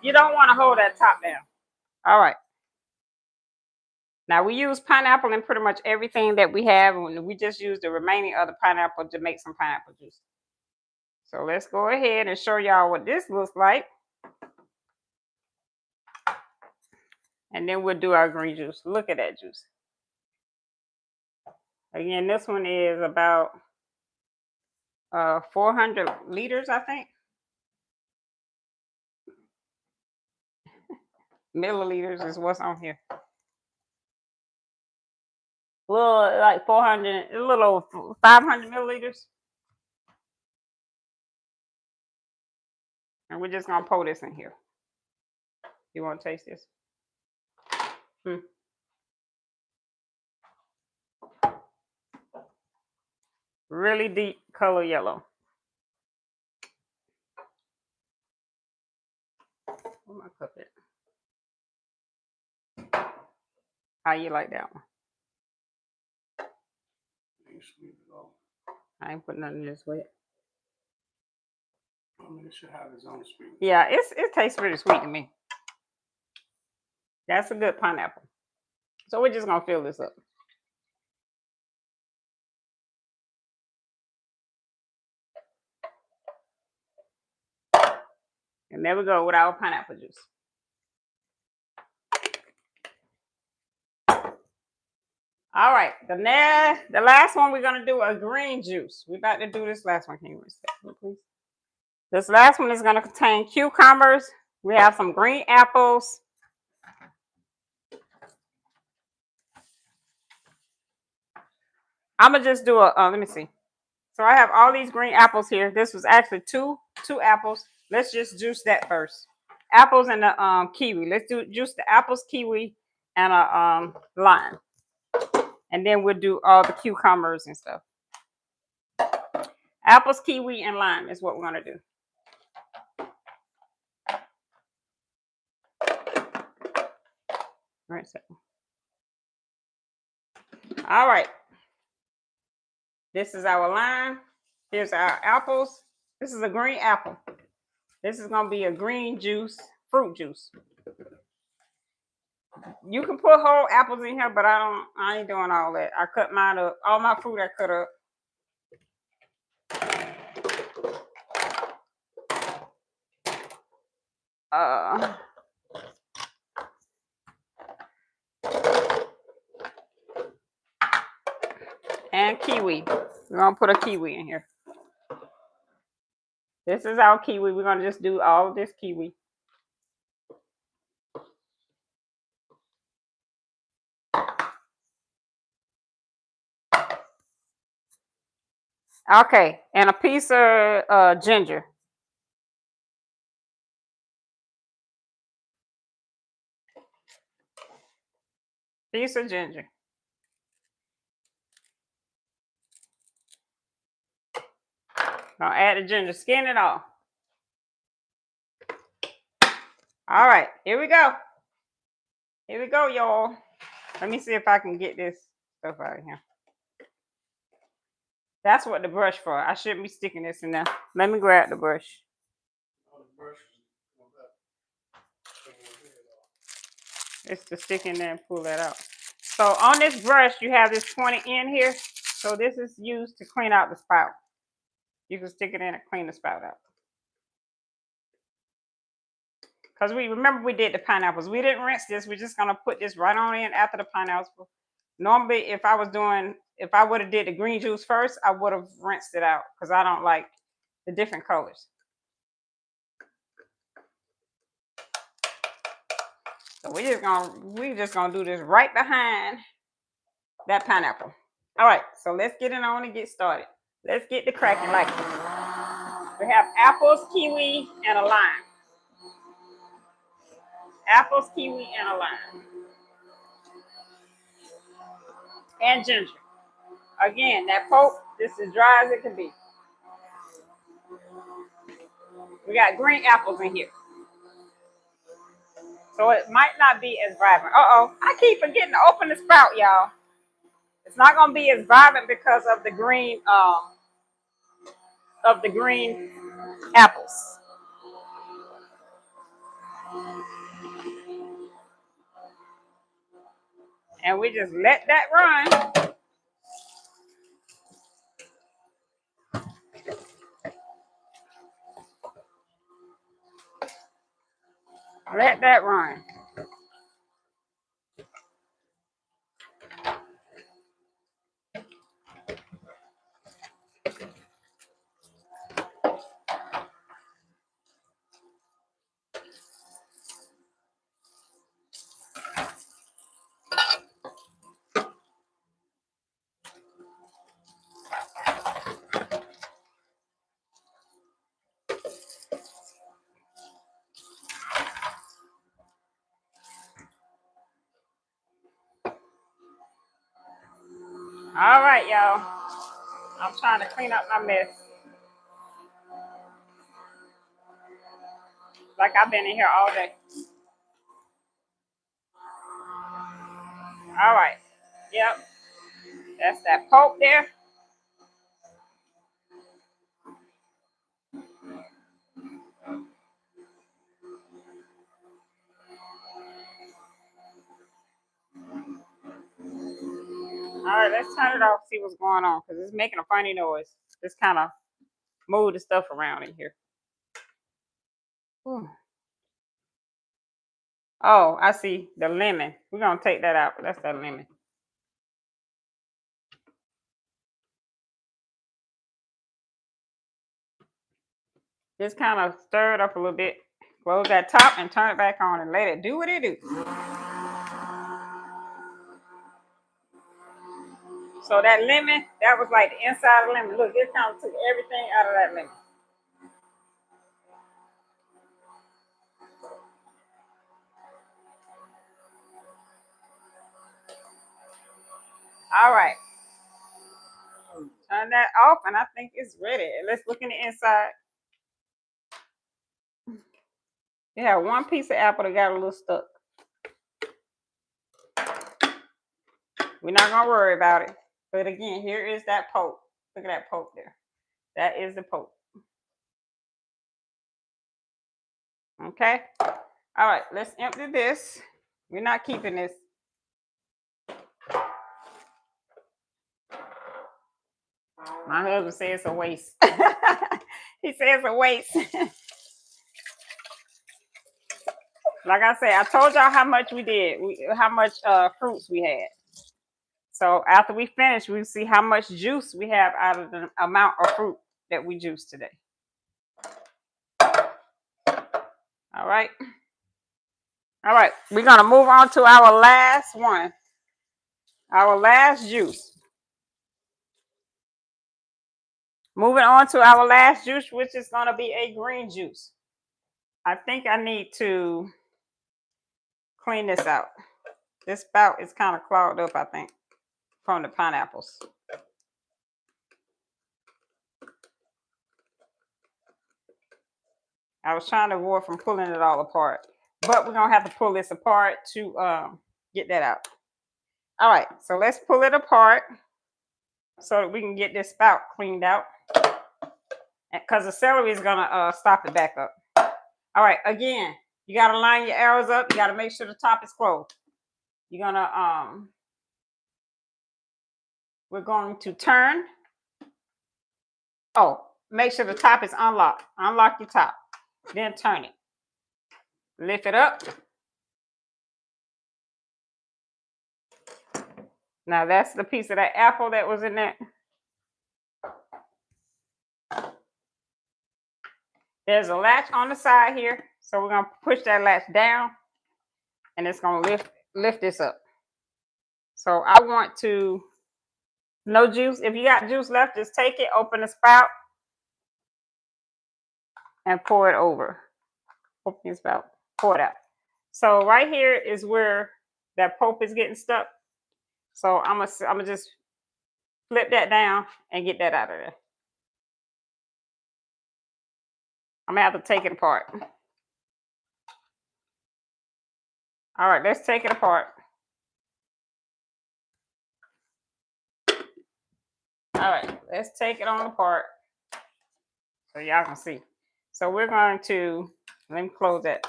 You don't want to hold that top down. All right. Now we use pineapple in pretty much everything that we have, and we just use the remaining of the pineapple to make some pineapple juice. So let's go ahead and show y'all what this looks like. And then we'll do our green juice. Look at that juice. Again, this one is about 400 liters, I think. Milliliters is what's on here. A little like 400, a little 500 milliliters. And we're just gonna pour this in here. You want to taste this? Really deep color yellow. Where my cup at? How you like that one? Ain't sweet at all. I ain't putting nothing in this way. I mean, it should have its own sweet. Yeah, it tastes pretty sweet to me. That's a good pineapple. So we're just gonna fill this up. can never go without pineapple juice. All right, the last one we're gonna do a green juice. We're about to do this last one. Can you step, please? This last one is gonna contain cucumbers. We have some green apples. I'm gonna just do a. Let me see. So I have all these green apples here. This was actually two apples. Let's just juice that first. Apples and the kiwi. Let's juice the apples, kiwi, and a lime. And then we'll do all the cucumbers and stuff. Apples, kiwi, and lime is what we're gonna do. All right, so. All right. This is our lime. Here's our apples. This is a green apple. This is gonna be a green juice, fruit juice. You can put whole apples in here, but I ain't doing all that. I cut mine up. All my fruit I cut up. And kiwi. We're gonna put a kiwi in here. This is our kiwi. We're gonna just do all of this kiwi. Okay, and a piece of ginger. Piece of ginger. Gonna add the ginger, skin it off. All right, here we go. Here we go, y'all. Let me see if I can get this stuff out of here. That's what the brush for. I shouldn't be sticking this in there. Let me grab the brush. It's to stick in there and pull that out. So on this brush, you have this pointed end here. So this is used to clean out the spout. You can stick it in and clean the spout out. Because remember we did the pineapples. We didn't rinse this. We're just gonna put this right on in after the pineapples. Normally, if I would have did the green juice first, I would have rinsed it out because I don't like the different colors. So we're just gonna do this right behind that pineapple. All right, so let's get it on and get started. Let's get the cracking like this. We have apples, kiwi, and a lime. Apples, kiwi, and a lime. And ginger. Again, that pulp, this is dry as it can be. We got green apples in here. So it might not be as vibrant. I keep forgetting to open the spout, y'all. It's not gonna be as vibrant because of the green apples. And we just let that run. Let that run. All right, y'all. I'm trying to clean up my mess. Like I've been in here all day. All right. Yep. That's that pulp there. All right, let's turn it off, see what's going on, because it's making a funny noise. Just kind of move the stuff around in here. Ooh. Oh, I see the lemon. We're gonna take that out. That's that lemon. Just kind of stir it up a little bit. Close that top and turn it back on and let it do what it do. So that lemon, that was like the inside of the lemon. Look, it kind of took everything out of that lemon. All right. Turn that off, and I think it's ready. Let's look in the inside. You have one piece of apple that got a little stuck. We're not gonna worry about it. But again, here is that pulp. Look at that pulp there. That is the pulp. Okay. All right, let's empty this. We're not keeping this. My husband says it's a waste. He says it's a waste. Like I said, I told y'all how much we did, how much fruits we had. So after we finish, we'll see how much juice we have out of the amount of fruit that we juiced today. All right. All right. We're going to move on to our last one. Our last juice. Moving on to our last juice, which is going to be a green juice. I think I need to clean this out. This spout is kind of clogged up, I think, from the pineapples. I was trying to avoid from pulling it all apart, but we're going to have to pull this apart to get that out. All right, so let's pull it apart so that we can get this spout cleaned out, because the celery is going to stop it back up. All right, again, you got to line your arrows up. You got to make sure the top is closed. You're going to, we're going to turn. Oh, make sure the top is unlocked. Unlock your top, then turn it. Lift it up. Now that's the piece of that apple that was in there. There's a latch on the side here, so we're gonna push that latch down, and it's gonna lift this up. So I want to, no juice. If you got juice left, just take it, open the spout, and pour it over. Open your spout, pour it out. So right here is where that pulp is getting stuck. So I'm gonna just flip that down and get that out of there. I'm gonna have to take it apart. All right, let's take it apart. All right, let's take it on apart so y'all can see. So we're going to, let me close that.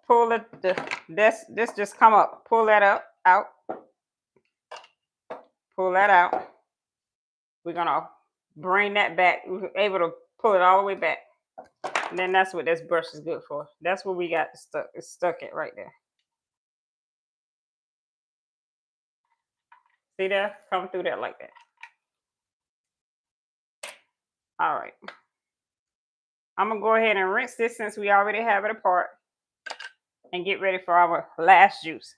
Pull this just come up. Pull that out. Pull that out. We're gonna bring that back. We're able to pull it all the way back. And then that's what this brush is good for. That's what we got stuck. It's stuck it right there. See there? Come through there like that. All right. I'm gonna go ahead and rinse this since we already have it apart, and get ready for our last juice.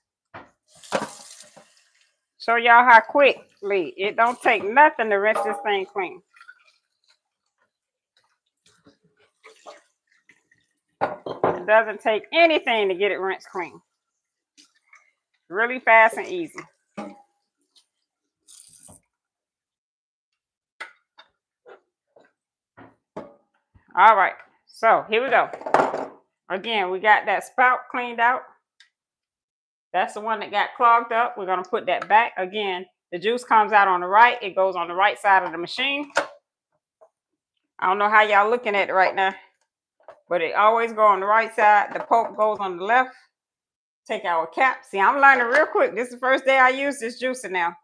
Show y'all how quickly, it don't take nothing to rinse this thing clean. It doesn't take anything to get it rinsed clean. Really fast and easy. All right, so here we go. Again, we got that spout cleaned out. That's the one that got clogged up. We're gonna put that back. Again, the juice comes out on the right. It goes on the right side of the machine. I don't know how y'all looking at it right now, but it always go on the right side. The pulp goes on the left. Take our cap. See, I'm learning real quick. This is the first day I use this juicer now.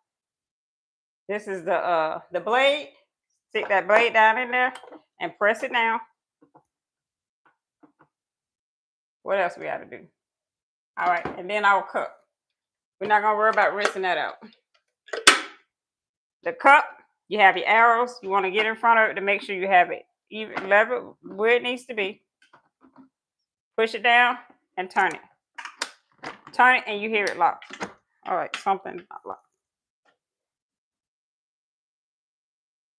This is the blade. Stick that blade down in there and press it down. What else we got to do? All right, and then our cup. We're not gonna worry about rinsing that out. The cup, you have your arrows. You want to get in front of it to make sure you have it even level where it needs to be. Push it down and turn it. Turn it and you hear it lock. All right, something's not locked.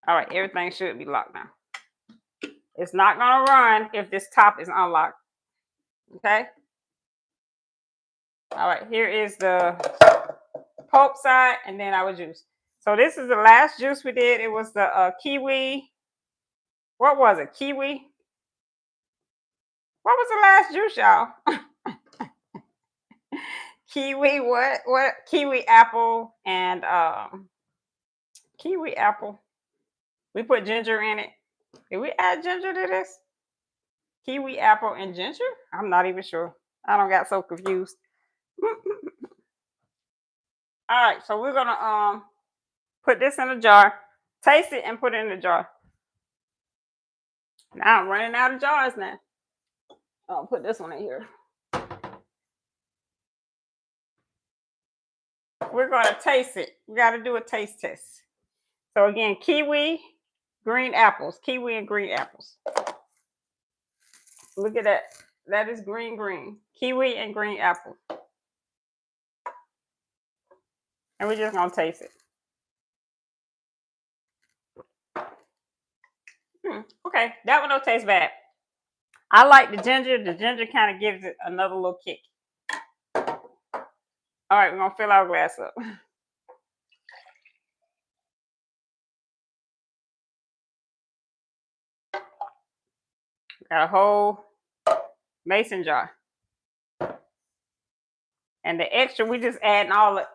All right, everything should be locked now. It's not gonna run if this top is unlocked. Okay. All right, here is the pulp side and then our juice. So this is the last juice we did. It was the kiwi. What was it? Kiwi. What was the last juice, y'all? Kiwi. What? What? Kiwi apple and kiwi apple. We put ginger in it. Did we add ginger to this? Kiwi apple and ginger? I'm not even sure. I don't got so confused. All right, so we're gonna put this in a jar, taste it, and put it in the jar. Now I'm running out of jars now. I'll put this one in here. We're gonna taste it. We got to do a taste test. So again, kiwi, green apples, kiwi and green apples. Look at that. That is green, green. Kiwi and green apple. And we're just gonna taste it. Okay, that one don't taste bad. I like the ginger. The ginger kind of gives it another little kick. All right, we're gonna fill our glass up. Got a whole mason jar. And the extra, we just adding all the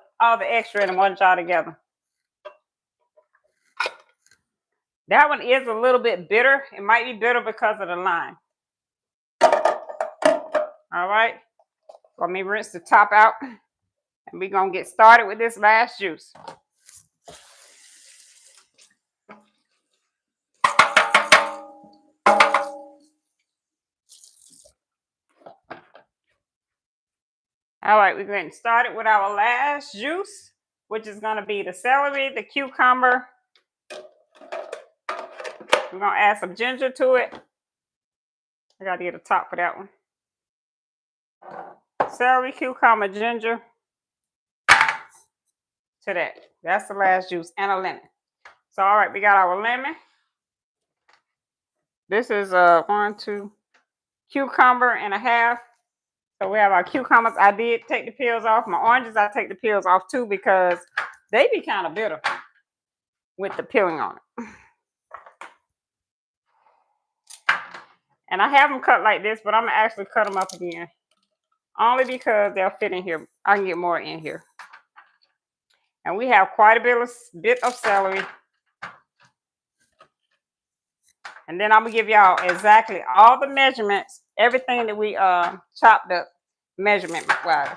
extra in one jar together. That one is a little bit bitter. It might be bitter because of the lime. All right. Let me rinse the top out. And we're going to get started with this last juice. All right, we're getting started with our last juice, which is going to be the celery, the cucumber. We're going to add some ginger to it. I got to get a top for that one. Celery, cucumber, ginger to that. That's the last juice, and a lemon. So, all right, we got our lemon. This is 1, 2 cucumber and a half. So we have our cucumbers. I did take the peels off. My oranges, I take the peels off too because they be kind of bitter with the peeling on it. And I have them cut like this, but I'm gonna actually cut them up again. Only because they'll fit in here. I can get more in here. And we have quite a bit of celery. And then I'm gonna give y'all exactly all the measurements, everything that we chopped up measurement wise.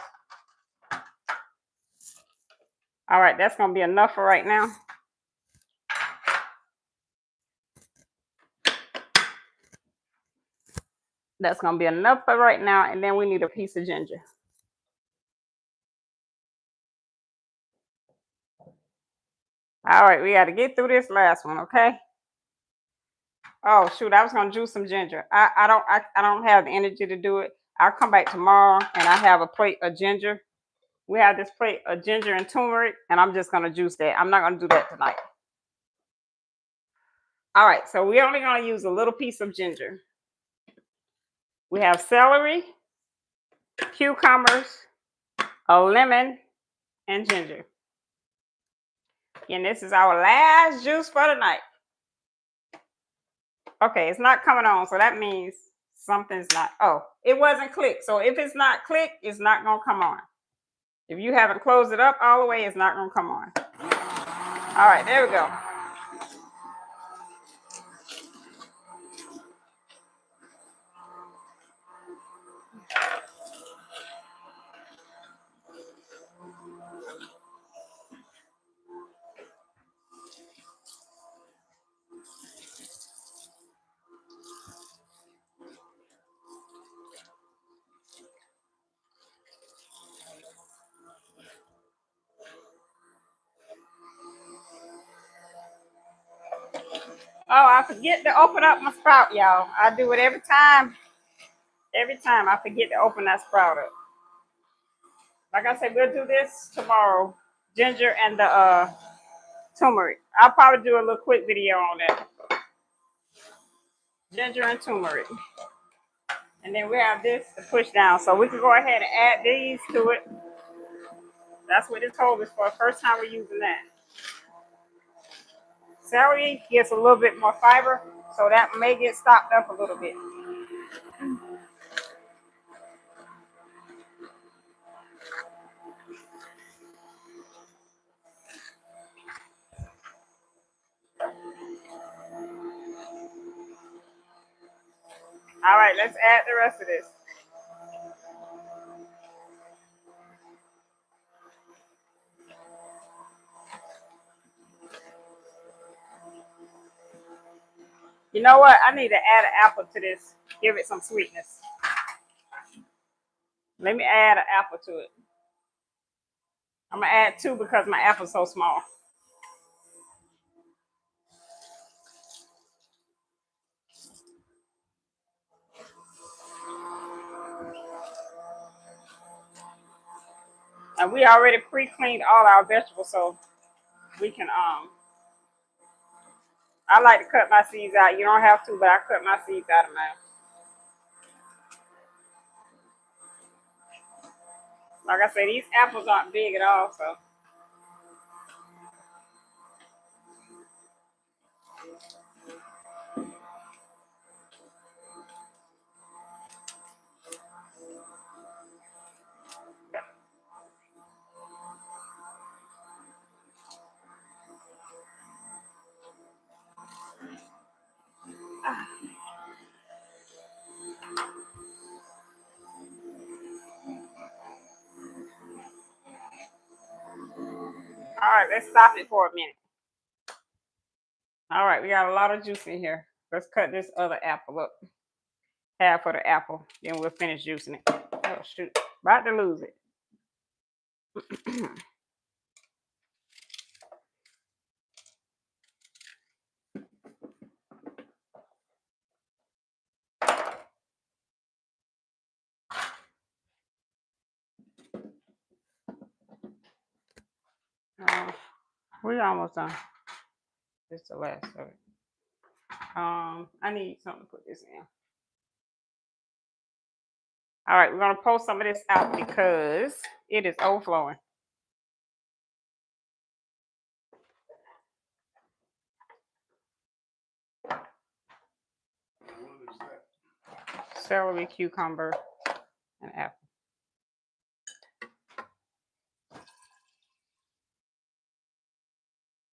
All right, that's gonna be enough for right now. That's gonna be enough for right now, and then we need a piece of ginger. All right, we got to get through this last one, okay? Oh shoot, I was gonna juice some ginger. I don't have the energy to do it. I'll come back tomorrow and I have a plate of ginger. We have this plate of ginger and turmeric, and I'm just gonna juice that. I'm not gonna do that tonight. All right, so we're only gonna use a little piece of ginger. We have celery, cucumbers, a lemon, and ginger. And this is our last juice for the night. Okay, it's not coming on, so that means something's not. Oh, it wasn't clicked. So if it's not clicked, it's not gonna come on. If you haven't closed it up all the way, it's not gonna come on. All right, there we go. Oh, I forget to open up my sprout, y'all. I do it every time. Every time I forget to open that sprout up. Like I said, we'll do this tomorrow. Ginger and the turmeric. I'll probably do a little quick video on that. Ginger and turmeric. And then we have this to push down. So we can go ahead and add these to it. That's what this hole is for. First time we're using that. Celery gets a little bit more fiber, so that may get stopped up a little bit. All right, let's add the rest of this. You know what? I need to add an apple to this. Give it some sweetness. Let me add an apple to it. I'm going to add 2 because my apple's so small. And we already pre-cleaned all our vegetables, so we can I like to cut my seeds out. You don't have to, but I cut my seeds out of mine. Like I said, these apples aren't big at all, so. All right, let's stop it for a minute. All right, we got a lot of juice in here. Let's cut this other apple up. Half of the apple, then we'll finish juicing it. Oh, shoot. About to lose it. We're almost done. This is the last of it. I need something to put this in. All right, we're gonna pull some of this out because it is overflowing. What is that? Celery, cucumber, and apple.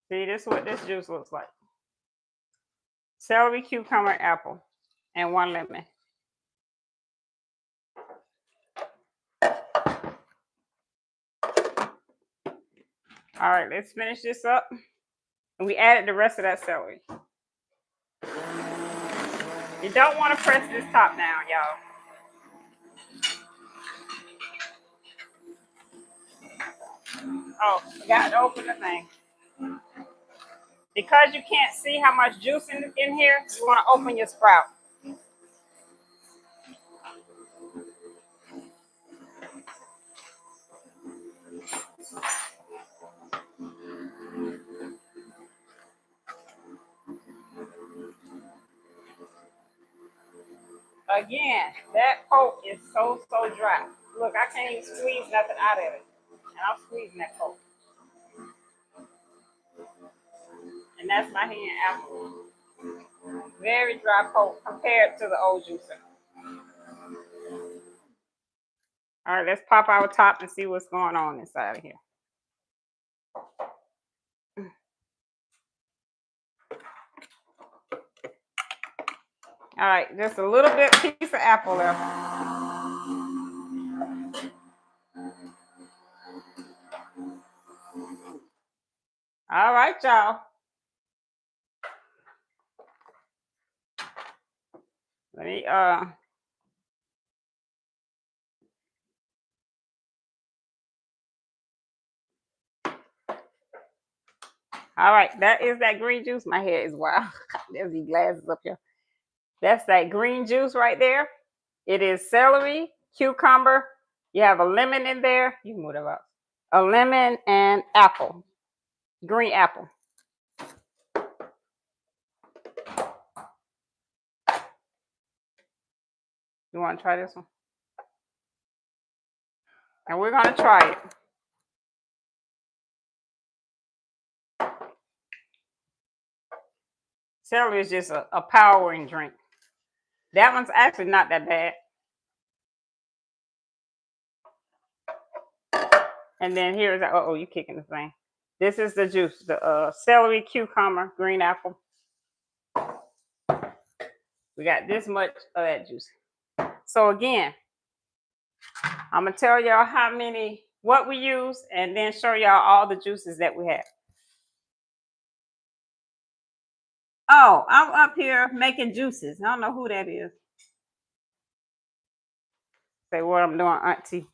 See, this is what this juice looks like. Celery, cucumber, apple, and 1 lemon. All right, let's finish this up. And we added the rest of that celery. You don't want to press this top down, y'all. Oh, forgot to open the thing. Because you can't see how much juice in here, you want to open your sprout. Again, that coat is so dry. Look, I can't even squeeze nothing out of it. And I'm squeezing that coat. And that's my hand apple. Very dry coat compared to the old juicer. All right, let's pop our top and see what's going on inside of here. All right, just a little bit piece of apple left. All right, y'all. Let me All right, that is that green juice. My hair is wild. There's these glasses up here. That's that green juice right there. It is celery, cucumber. You have a lemon in there. You can move that out. A lemon and apple, green apple. You want to try this one? And we're going to try it. Celery is just a powering drink. That one's actually not that bad. And then here's, oh, you kicking the thing. This is the juice, the celery, cucumber, green apple. We got this much of that juice. So again, I'm going to tell y'all what we use, and then show y'all all the juices that we have. Oh, I'm up here making juices. I don't know who that is. Say what I'm doing, Auntie.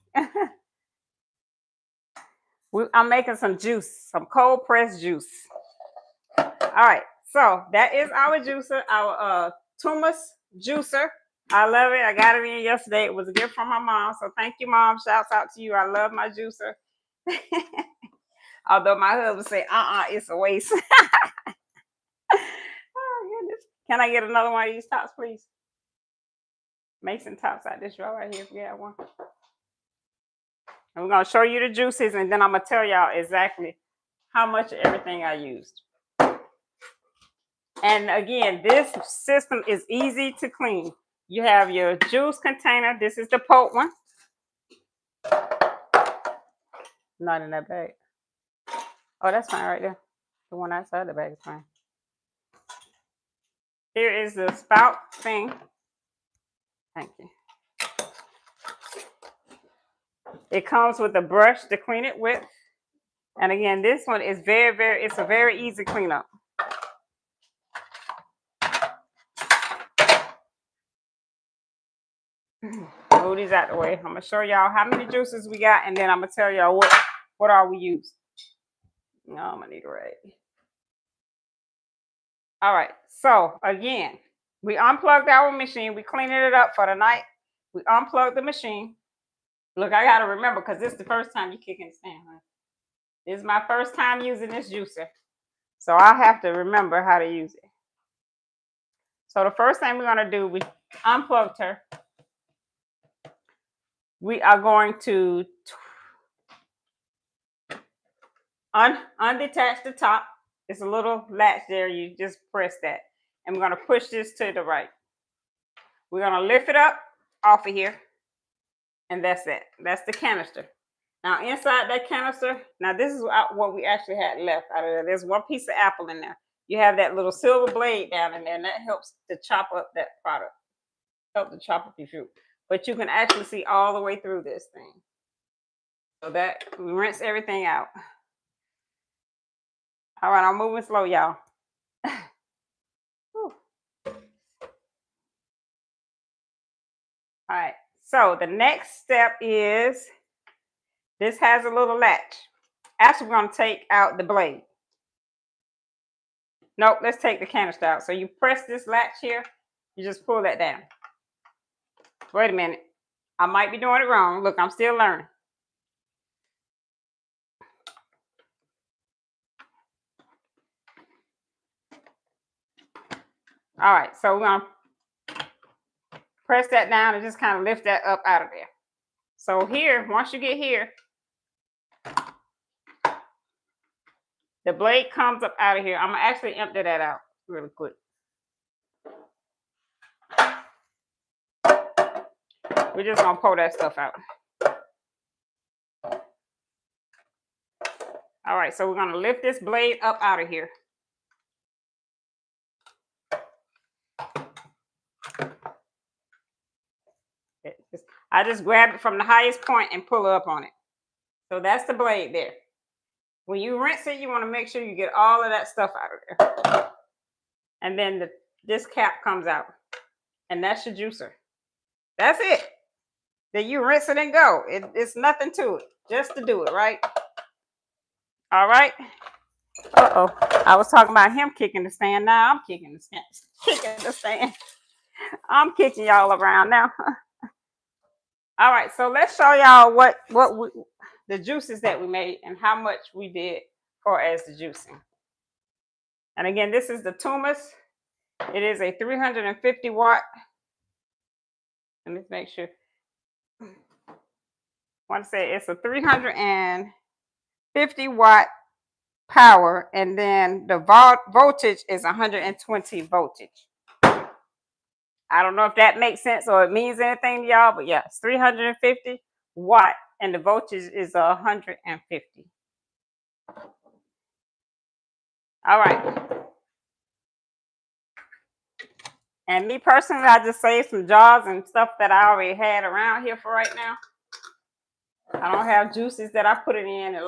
I'm making some juice, some cold pressed juice. All right, so that is our juicer, our Tuumiist juicer. I love it. I got it in yesterday. It was a gift from my mom, so thank you, Mom. Shouts out to you. I love my juicer. Although my husband say, it's a waste. Oh, goodness. Can I get another one of these tops, please? Mason tops out this drawer right here if you have one. And we're going to show you the juices, and then I'm going to tell y'all exactly how much of everything I used. And again, this system is easy to clean. You have your juice container. This is the Pope one. Not in that bag. Oh, that's fine right there. The one outside the bag is fine. Here is the spout thing. Thank you. It comes with a brush to clean it with. And again, this one is it's a very easy cleanup. Move these out the way. I'm going to show y'all how many juices we got, and then I'm going to tell y'all what all we use. No, I'm going to need a rag. All right. So again, we unplugged our machine. We cleaned it up for the night. We unplugged the machine. Look, I got to remember, because this is the first time you kicking the stand, huh? This is my first time using this juicer. So I have to remember how to use it. So the first thing we're going to do, we unplugged her. We are going to undetach the top. It's a little latch there. You just press that. And we're going to push this to the right. We're going to lift it up off of here. And that's it. That's the canister. Now inside that canister, now this is what we actually had left out of there. There's one piece of apple in there. You have that little silver blade down in there, and that helps to chop up that product. Help to chop up your fruit. But you can actually see all the way through this thing. So that we rinse everything out. All right, I'm moving slow, y'all. All right, so the next step is, this has a little latch. Actually, we're going to take out the blade. Nope, let's take the canister out. So you press this latch here, you just pull that down. Wait a minute. I might be doing it wrong. Look, I'm still learning. All right, so we're going to press that down and just kind of lift that up out of there. So here, once you get here, the blade comes up out of here. I'm going to actually empty that out really quick. We're just going to pull that stuff out. All right, so we're going to lift this blade up out of here. I just grab it from the highest point and pull up on it. So that's the blade there. When you rinse it, you want to make sure you get all of that stuff out of there. And then this cap comes out. And that's your juicer. That's it. Then you rinse it and go. It's nothing to it. Just to do it, right? All right. I was talking about him kicking the stand. Now I'm kicking the stand. Kicking the stand. I'm kicking y'all around now. All right, so let's show y'all the juices that we made and how much we did for as the juicing. And again, this is the Tuumiist. It is a 350 watt. Let me make sure. I want to say it's a 350 watt power, and then the voltage is 120 voltage. I don't know if that makes sense or it means anything to y'all, but yeah, it's 350 watt and the voltage is 150. All right. And me personally, I just saved some jars and stuff that I already had around here for right now. I don't have juices that I put it in and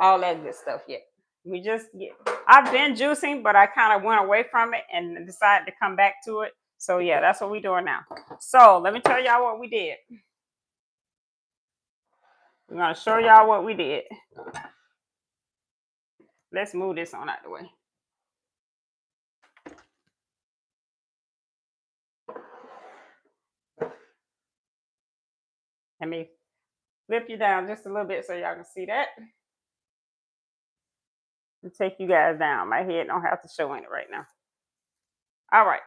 all that good stuff yet. I've been juicing, but I kind of went away from it and decided to come back to it. So yeah, that's what we're doing now. So let me tell y'all what we did. We're gonna show y'all what we did. Let's move this on out the way. Let me flip you down just a little bit so y'all can see that. And take you guys down. My head don't have to show in it right now. All right.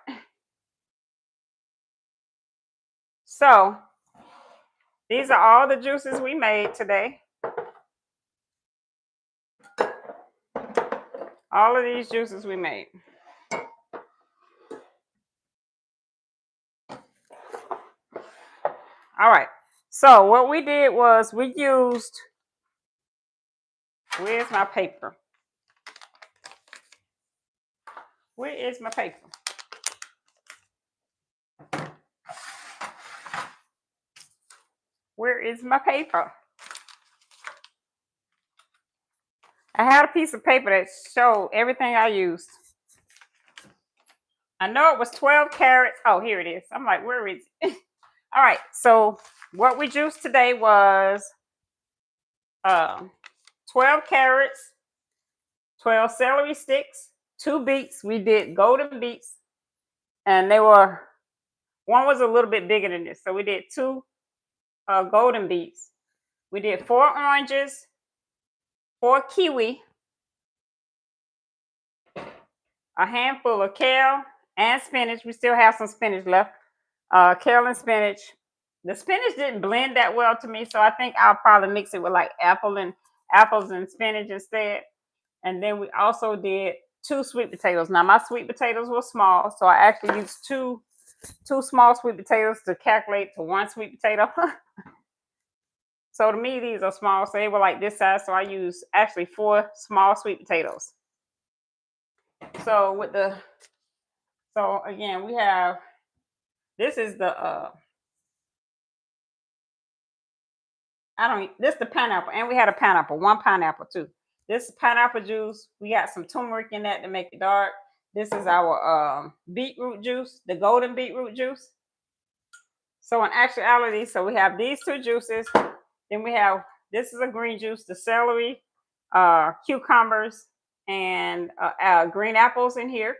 So these are all the juices we made today. All of these juices we made. All right. So what we did was we used, where's my paper? Where is my paper? Where is my paper? I had a piece of paper that showed everything I used. I know it was 12 carats. Oh, here it is. I'm like, where is it? All right. So what we juiced today was 12 carrots, 12 celery sticks, 2 beets. We did golden beets, and one was a little bit bigger than this. So we did 2 golden beets. We did 4 oranges, 4 kiwi, a handful of kale and spinach. We still have some spinach left. Kale and spinach. The spinach didn't blend that well to me, so I think I'll probably mix it with like apples and spinach instead. And then we also did 2 sweet potatoes. Now my sweet potatoes were small, so I actually used two small sweet potatoes to calculate to 1 sweet potato. So to me, these are small, so they were like this size. So I used actually 4 small sweet potatoes. So again, we have, this is the this is the pineapple, and we had a pineapple, 1 pineapple too. This is pineapple juice. We got some turmeric in that to make it dark. This is our beetroot juice, the golden beetroot juice. So in actuality, so we have these 2 juices. Then we have, this is a green juice, the celery, cucumbers, and green apples in here.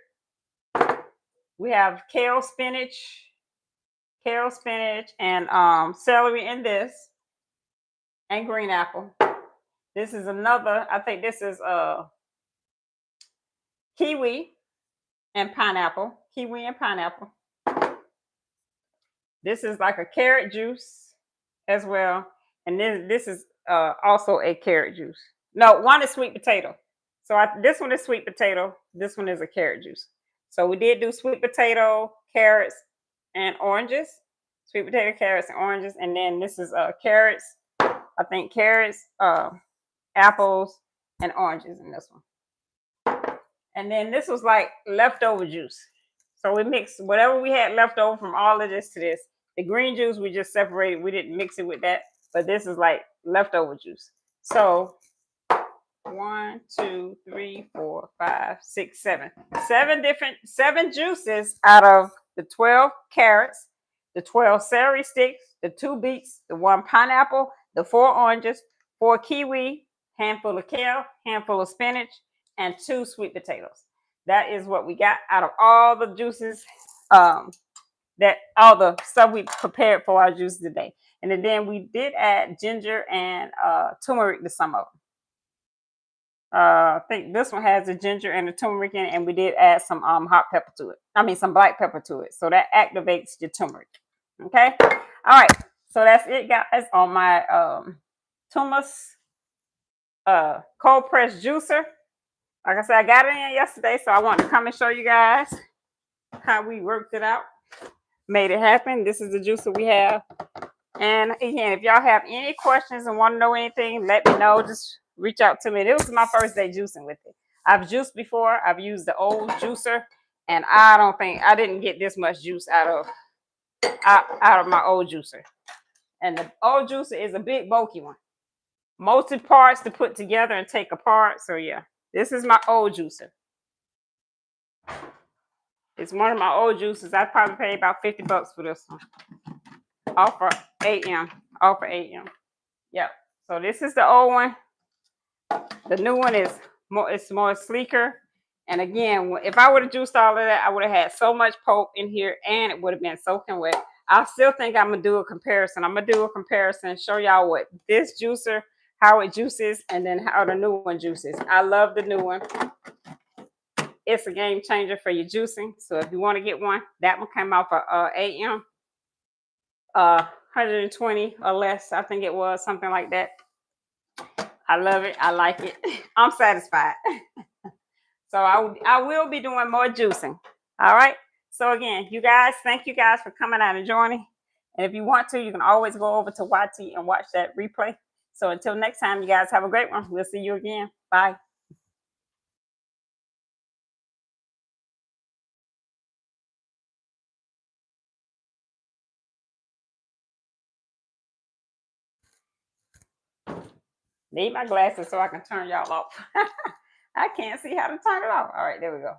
We have kale, spinach, and celery in this, and green apple. This is another, I think this is kiwi and pineapple. Kiwi and pineapple. This is like a carrot juice as well. And then this is also a carrot juice. No, one is sweet potato. So this one is sweet potato. This one is a carrot juice. So we did do sweet potato, carrots, and oranges. Sweet potato, carrots, and oranges. And then this is carrots. I think carrots, apples, and oranges in this one. And then this was like leftover juice. So we mixed whatever we had left over from all of this to this. The green juice we just separated. We didn't mix it with that. But this is like leftover juice. So 1, 2, 3, 4, 5, 6, 7. 7 juices out of the 12 carrots, the 12 celery sticks, the 2 beets, the 1 pineapple, the 4 oranges, 4 kiwi, handful of kale, handful of spinach, and 2 sweet potatoes. That is what we got out of all the juices. That all the stuff we prepared for our juice today. And then we did add ginger and turmeric to some of them. I think this one has the ginger and the turmeric in it, and we did add some hot pepper to it. I mean, some black pepper to it. So that activates your turmeric. Okay. All right. So that's it, guys, on my Tuumiist cold press juicer. Like I said, I got it in yesterday, so I wanted to come and show you guys how we worked it out, made it happen. This is the juicer we have. And again, if y'all have any questions and want to know anything, let me know. Just reach out to me. This was my first day juicing with it. I've juiced before. I've used the old juicer, and I didn't get this much juice out of my old juicer. And the old juicer is a big bulky one, multi parts to put together and take apart. So yeah, this is my old juicer. It's one of my old juices. I probably paid about $50 for this one. Off for 8M. Off for 8M. Yep. So this is the old one. The new one is more sleeker. And again, if I would have juiced all of that, I would have had so much pulp in here, and it would have been soaking wet. I still think I'm gonna do a comparison. I'm gonna do a comparison, show y'all what this juicer, how it juices, and then how the new one juices. I love the new one. It's a game changer for your juicing. So if you want to get one, that one came out for 8M. 120 or less, I think it was, something like that. I love it. I like it. I'm satisfied. So I will be doing more juicing. All right. So again, you guys, thank you guys for coming out and joining. And if you want to, you can always go over to YT and watch that replay. So until next time, you guys have a great one. We'll see you again. Bye. Need my glasses so I can turn y'all off. I can't see how to turn it off. All right, there we go.